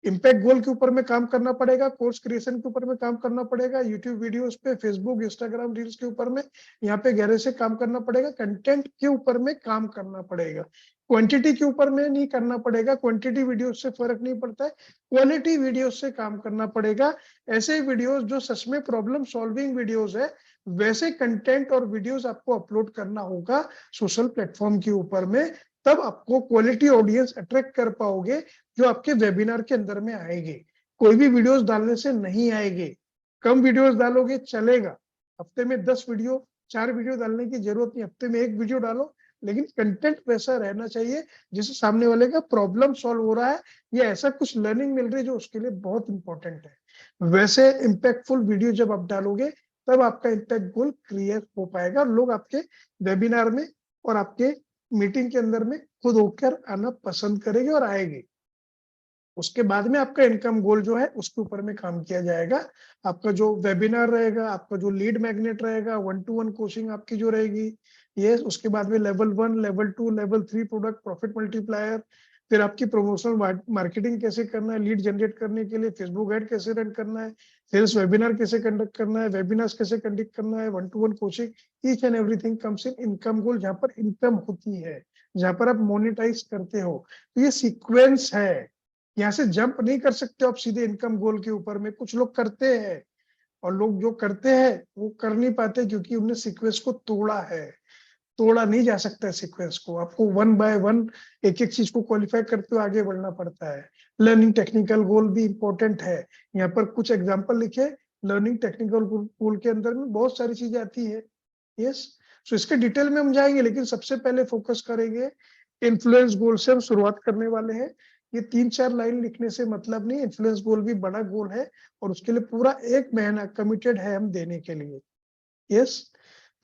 S2: इम्पैक्ट गोल के ऊपर में काम करना पड़ेगा, कोर्स क्रिएशन के ऊपर में काम करना पड़ेगा, यूट्यूब वीडियोस पे, फेसबुक, इंस्टाग्राम रील्स के ऊपर में यहाँ पे गहरे से काम करना पड़ेगा, कंटेंट के ऊपर में काम करना पड़ेगा। क्वांटिटी के ऊपर में नहीं करना पड़ेगा, क्वांटिटी वीडियोस से फर्क नहीं पड़ता है, क्वालिटी वीडियोस से काम करना पड़ेगा। ऐसे वीडियोस जो सच में प्रॉब्लम सॉल्विंग वीडियोस है, वैसे कंटेंट और वीडियोस आपको अपलोड करना होगा सोशल प्लेटफॉर्म के ऊपर में, तब आपको क्वालिटी ऑडियंस अट्रैक्ट कर पाओगे जो आपके वेबिनार के अंदर में आएंगे। कोई भी वीडियोस डालने से नहीं आएंगे, कम वीडियोस डालोगे चलेगा, हफ्ते में 10 वीडियो, 4 वीडियो डालने की जरूरत नहीं, हफ्ते में 1 वीडियो डालो, लेकिन कंटेंट वैसा रहना चाहिए जिससे सामने वाले का प्रॉब्लम सॉल्व हो रहा है या ऐसा कुछ लर्निंग मिल रही है जो उसके लिए बहुत इंपॉर्टेंट है। वैसे इम्पैक्टफुल वीडियो जब आप डालोगे तब आपका इम्पैक्ट गोल क्लियर हो पाएगा, लोग आपके वेबिनार में और आपके मीटिंग के अंदर में खुद होकर आना पसंद करेंगे और आएंगे। उसके बाद में आपका इनकम गोल जो है उसके ऊपर में काम किया जाएगा। आपका जो वेबिनार रहेगा, आपका जो लीड मैग्नेट रहेगा, 1-to-1 कोचिंग आपकी जो रहेगी, ये उसके बाद में level 1, level 2, level 3 product profit multiplier, फिर आपकी प्रमोशनल मार्केटिंग कैसे करना है, लीड जनरेट करने के लिए फेसबुक ऐड कैसे रन करना है, सेल्स वेबिनार कैसे कंडक्ट करना है, वेबिनार्स कैसे कंडक्ट करना है, 1-to-1 coaching, each and everything comes in income goal, जहां पर इनकम होती है, जहां पर आप मोनेटाइज करते हो। तो ये सीक्वेंस है, यहाँ से जंप नहीं कर सकते हो आप सीधे इनकम गोल के ऊपर में। कुछ लोग करते हैं और लोग जो करते हैं वो कर नहीं पाते क्योंकि उन्होंने सीक्वेंस को तोड़ा है। तोड़ा नहीं जा सकता है सीक्वेंस को, आपको 1 बाय 1 एक एक चीज को क्वालिफाई करते हुए आगे बढ़ना पड़ता है। लर्निंग टेक्निकल गोल भी इंपॉर्टेंट है। यहाँ पर कुछ एग्जांपल लिखे, लर्निंग टेक्निकल गोल के अंदर में बहुत सारी चीजें आती है। यस, सो इसके डिटेल में हम जाएंगे, लेकिन सबसे पहले फोकस करेंगे इन्फ्लुएंस गोल से। हम शुरुआत करने वाले हैं। ये 3-4 लाइन लिखने से मतलब नहीं, इन्फ्लुएंस गोल भी बड़ा गोल है और उसके लिए पूरा 1 महीना कमिटेड है हम देने के लिए। यस,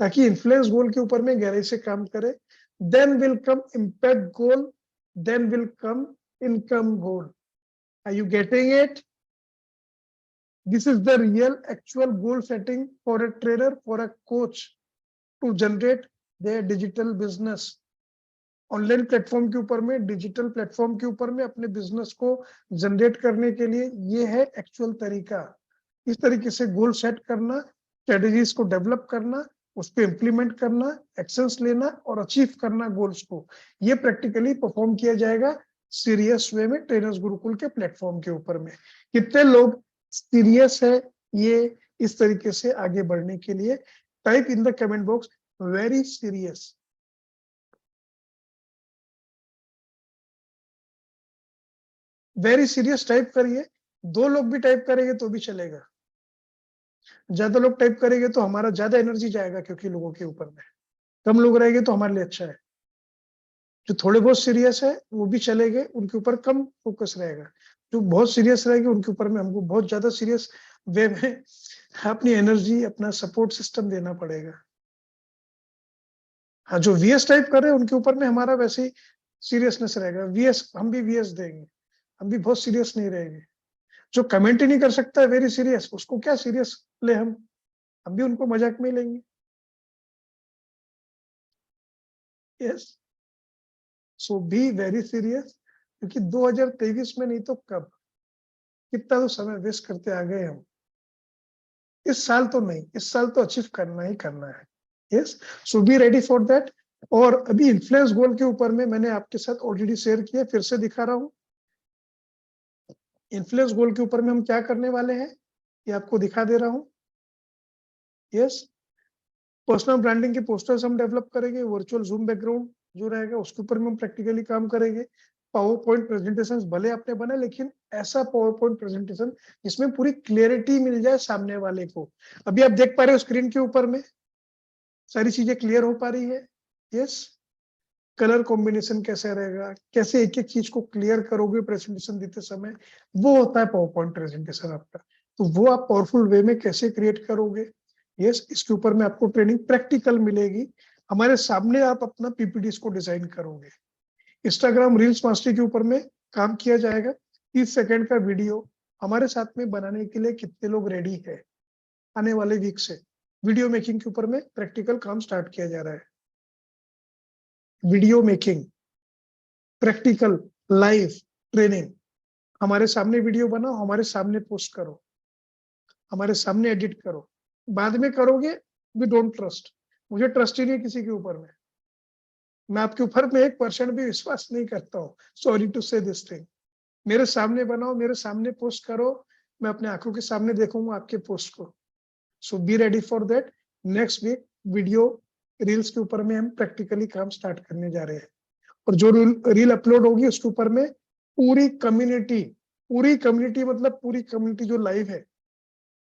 S2: ताकि इन्फ्लुएंस गोल के ऊपर में गहराई से काम करे। Then will come impact goal, then will come income goal. Are you getting it? This is the real actual goal setting for a trainer, for a coach to generate their digital business. Online platform के ऊपर में, digital platform के ऊपर में अपने business को generate करने के लिए ये है एक्चुअल तरीका। इस तरीके से गोल सेट करना, स्ट्रेटेजीज को डेवलप करना, उसको इम्प्लीमेंट करना, एक्शंस लेना और अचीव करना गोल्स को, ये प्रैक्टिकली परफॉर्म किया जाएगा सीरियस वे में ट्रेनर्स गुरुकुल के प्लेटफॉर्म के ऊपर में। कितने लोग सीरियस है ये इस तरीके से आगे बढ़ने के लिए? Type in the comment box very serious. Very serious type करिए। 2 लोग भी टाइप करेंगे तो भी चलेगा। ज्यादा लोग टाइप करेंगे तो हमारा ज्यादा एनर्जी जाएगा, क्योंकि लोगों के ऊपर में कम लोग रहेंगे तो हमारे लिए अच्छा है। जो थोड़े बहुत सीरियस है वो भी चलेंगे, उनके ऊपर कम फोकस रहेगा। जो बहुत सीरियस रहेंगे उनके ऊपर में हमको बहुत ज्यादा सीरियस वे में अपनी एनर्जी, अपना सपोर्ट सिस्टम देना पड़ेगा। हाँ, जो वीएस टाइप कर रहे हैं उनके ऊपर में हमारा वैसे ही सीरियसनेस रहेगा। वीएस, हम भी वीएस देंगे, हम भी बहुत सीरियस नहीं रहेंगे। जो कमेंट ही नहीं कर सकता है वेरी सीरियस, उसको क्या सीरियस ले हम भी उनको मजाक में लेंगे। Yes, so be very serious, क्योंकि 2023 में नहीं तो कब, कितना तो समय वेस्ट करते आ गए हम। इस साल तो नहीं, इस साल तो अचीव करना ही करना है। Yes, so be ready for that. और अभी इन्फ्लुएंस गोल के ऊपर में मैंने आपके साथ ऑलरेडी शेयर किया, फिर से दिखा रहा हूं। इन्फ्लुएंस गोल के ऊपर में हम क्या करने वाले हैं ये आपको दिखा दे रहा हूं। यस, पर्सनल ब्रांडिंग के पोस्टर्स हम डेवलप करेंगे। वर्चुअल जूम बैकग्राउंड जो रहेगा उसके ऊपर में हम प्रैक्टिकली काम करेंगे। पावर पॉइंट प्रेजेंटेशन भले आपने बनाए, लेकिन ऐसा पावर पॉइंट प्रेजेंटेशन जिसमें पूरी क्लियरिटी मिल जाए सामने वाले को। अभी आप देख पा रहे हो स्क्रीन के ऊपर में सारी चीजें क्लियर हो पा रही है। यस, कलर कॉम्बिनेशन कैसे रहेगा, कैसे एक एक चीज को क्लियर करोगे प्रेजेंटेशन देते समय, वो होता है पावर पॉइंट प्रेजेंटेशन आपका। तो वो आप पावरफुल वे में कैसे क्रिएट करोगे, यस, इसके ऊपर में आपको ट्रेनिंग प्रैक्टिकल मिलेगी। हमारे सामने आप अपना पीपीटी को डिजाइन करोगे। इंस्टाग्राम रील्स मास्टरी के ऊपर में काम किया जाएगा। 30 सेकंड का वीडियो हमारे साथ में बनाने के लिए कितने लोग रेडी है? आने वाले वीक से वीडियो मेकिंग के ऊपर में प्रैक्टिकल काम स्टार्ट किया जा रहा है। Video making, practical, live training. हमारे सामने वीडियो बनाओ, हमारे सामने पोस्ट करो, हमारे सामने एडिट करो। बाद में करोगे, वी डोंट ट्रस्ट, मुझे ट्रस्ट ही नहीं किसी के ऊपर में। मैं आपके ऊपर में 1% भी विश्वास नहीं करता हूँ। सॉरी टू से दिस थिंग। मेरे सामने बनाओ, मेरे सामने पोस्ट करो, मैं अपने आंखों के सामने देखूंगा आपके पोस्ट को। So be ready for that. Next week video reels के ऊपर में हम प्रैक्टिकली काम स्टार्ट करने जा रहे हैं। और जो रील अपलोड होगी उसके ऊपर में पूरी कम्युनिटी मतलब पूरी कम्युनिटी जो लाइव है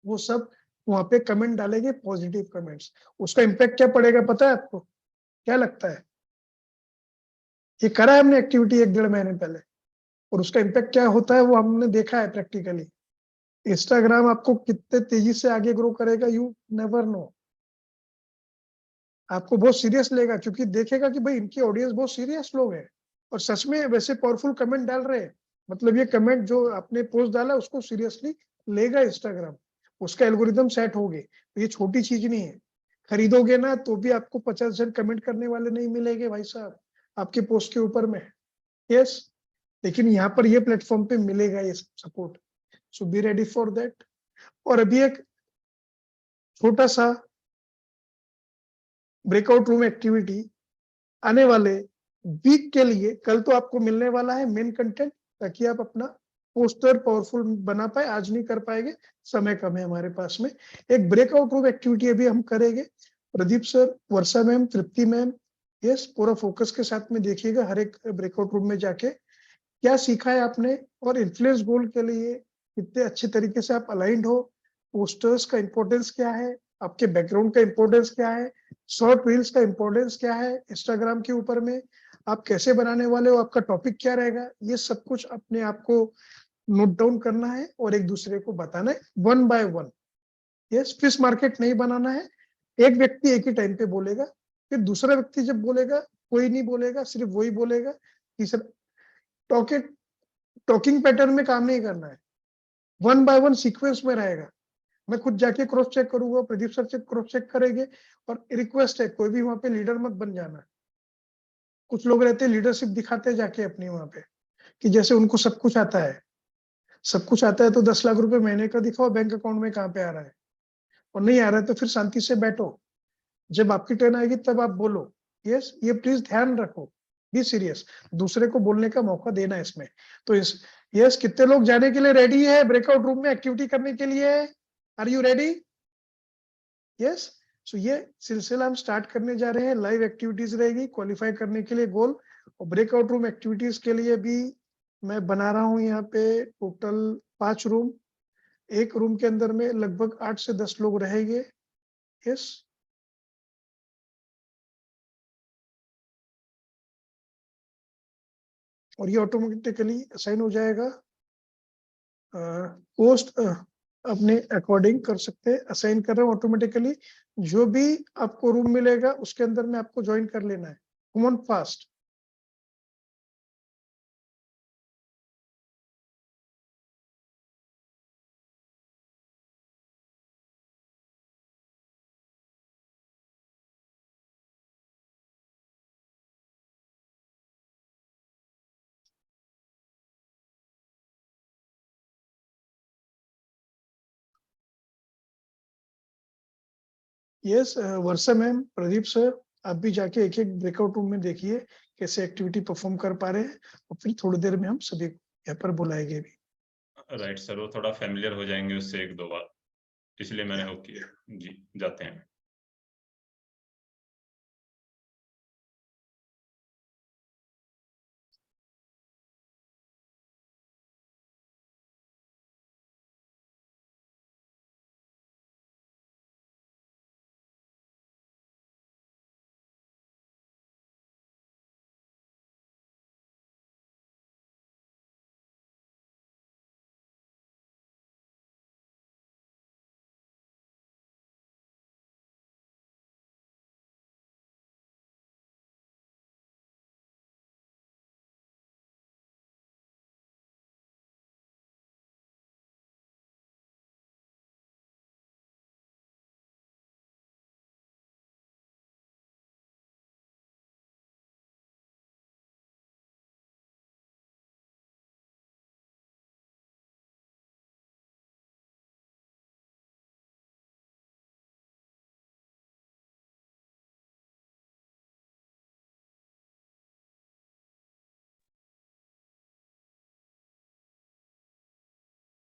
S2: वो सब वहां पे कमेंट डालेंगे, पॉजिटिव कमेंट्स। उसका इम्पैक्ट क्या पड़ेगा पता है आपको? क्या लगता है? ये करा है हमने एक्टिविटी 1-1.5 महीने पहले, और उसका इम्पैक्ट क्या होता है वो हमने देखा है प्रैक्टिकली। इंस्टाग्राम आपको कितने तेजी से आगे ग्रो करेगा, यू नेवर नो। आपको बहुत सीरियस लेगा, क्योंकि देखेगा कि भाई इनकी ऑडियंस बहुत सीरियस लोग हैं और सच में वैसे पावरफुल कमेंट डाल रहे हैं, मतलब ये कमेंट जो आपने पोस्ट डाला उसको सीरियसली लेगा इंस्टाग्राम, उसका एल्गोरिदम सेट हो गए। तो ये छोटी चीज नहीं है। खरीदोगे ना तो भी आपको 50 जन कमेंट करने वाले नहीं मिलेंगे भाई साहब आपके पोस्ट के ऊपर में। यस, लेकिन यहाँ पर ये प्लेटफॉर्म पे मिलेगा ये support, so be ready for that. और अभी एक छोटा सा ब्रेकआउट रूम एक्टिविटी आने वाले वीक के लिए, कल तो आपको मिलने वाला है मेन कंटेंट, ताकि आप अपना पोस्टर पावरफुल बना पाए। आज नहीं कर पाएंगे, समय कम है हमारे पास में। एक ब्रेकआउट रूम एक्टिविटी अभी हम करेंगे। प्रदीप सर, वर्षा मैम, तृप्ति मैम, यस, पूरा फोकस के साथ में देखिएगा हर एक ब्रेकआउट रूम में जाके क्या सीखा है आपने, और इन्फ्लुएंस गोल के लिए कितने अच्छे तरीके से आप अलाइंड हो, पोस्टर्स का इंपॉर्टेंस क्या है, आपके बैकग्राउंड का इंपॉर्टेंस क्या है, शॉर्ट रील्स का इंपॉर्टेंस क्या है इंस्टाग्राम के ऊपर में, आप कैसे बनाने वाले हो, आपका टॉपिक क्या रहेगा, ये सब कुछ अपने आप को नोट डाउन करना है और एक दूसरे को बताना है one by one. Yes, fish market नहीं बनाना है। एक व्यक्ति एक ही टाइम पे बोलेगा, फिर दूसरा व्यक्ति जब बोलेगा कोई नहीं बोलेगा, सिर्फ वही बोलेगा। तीसरा टॉकिंग पैटर्न में काम नहीं करना है, वन बाय वन सीक्वेंस में रहेगा। मैं खुद जाके क्रॉस चेक करूंगा, प्रदीप सर से क्रॉस चेक करेंगे। और रिक्वेस्ट है, कोई भी वहां पे लीडर मत बन जाना। कुछ लोग रहते हैं लीडरशिप दिखाते जाके अपनी वहां पे, कि जैसे उनको सब कुछ आता है। सब कुछ आता है तो 10 लाख रुपए महीने का दिखाओ बैंक अकाउंट में कहाँ पे आ रहा है, और नहीं आ रहा है तो फिर शांति से बैठो, जब आपकी टर्न आएगी तब आप बोलो। यस, ये प्लीज ध्यान रखो, बी सीरियस, दूसरे को बोलने का मौका देना है इसमें। तो यस, कितने लोग जाने के लिए रेडी है ब्रेकआउट रूम में एक्टिविटी करने के लिए? Are you ready? Yes, so ये सिलसिला हम स्टार्ट करने जा रहे हैं। लाइव एक्टिविटीज रहेगी क्वालिफाई करने के लिए गोल, और ब्रेकआउट रूम एक्टिविटीज के लिए भी मैं बना रहा हूँ यहाँ पे टोटल 5 रूम। एक रूम के अंदर में लगभग 8 से 10 लोग रहेंगे। यस, और ये ऑटोमेटिकली असाइन हो जाएगा। पोस्ट अपने अकॉर्डिंग कर सकते हैं, असाइन कर रहे हो ऑटोमेटिकली। जो भी आपको रूम मिलेगा उसके अंदर में आपको ज्वाइन कर लेना है। Come on fast. Yes, Varsha ma'am, Pradeep sir, आप भी जाके एक एक ब्रेकआउट रूम में देखिए कैसे एक्टिविटी परफॉर्म कर पा रहे हैं, और फिर थोड़ी देर में हम सभी यहाँ पर बुलाएंगे भी।
S5: राइट सर, वो थोड़ा फेमिलियर हो जाएंगे उससे एक दो बार, इसलिए मैंने होप किया। जी, जाते हैं।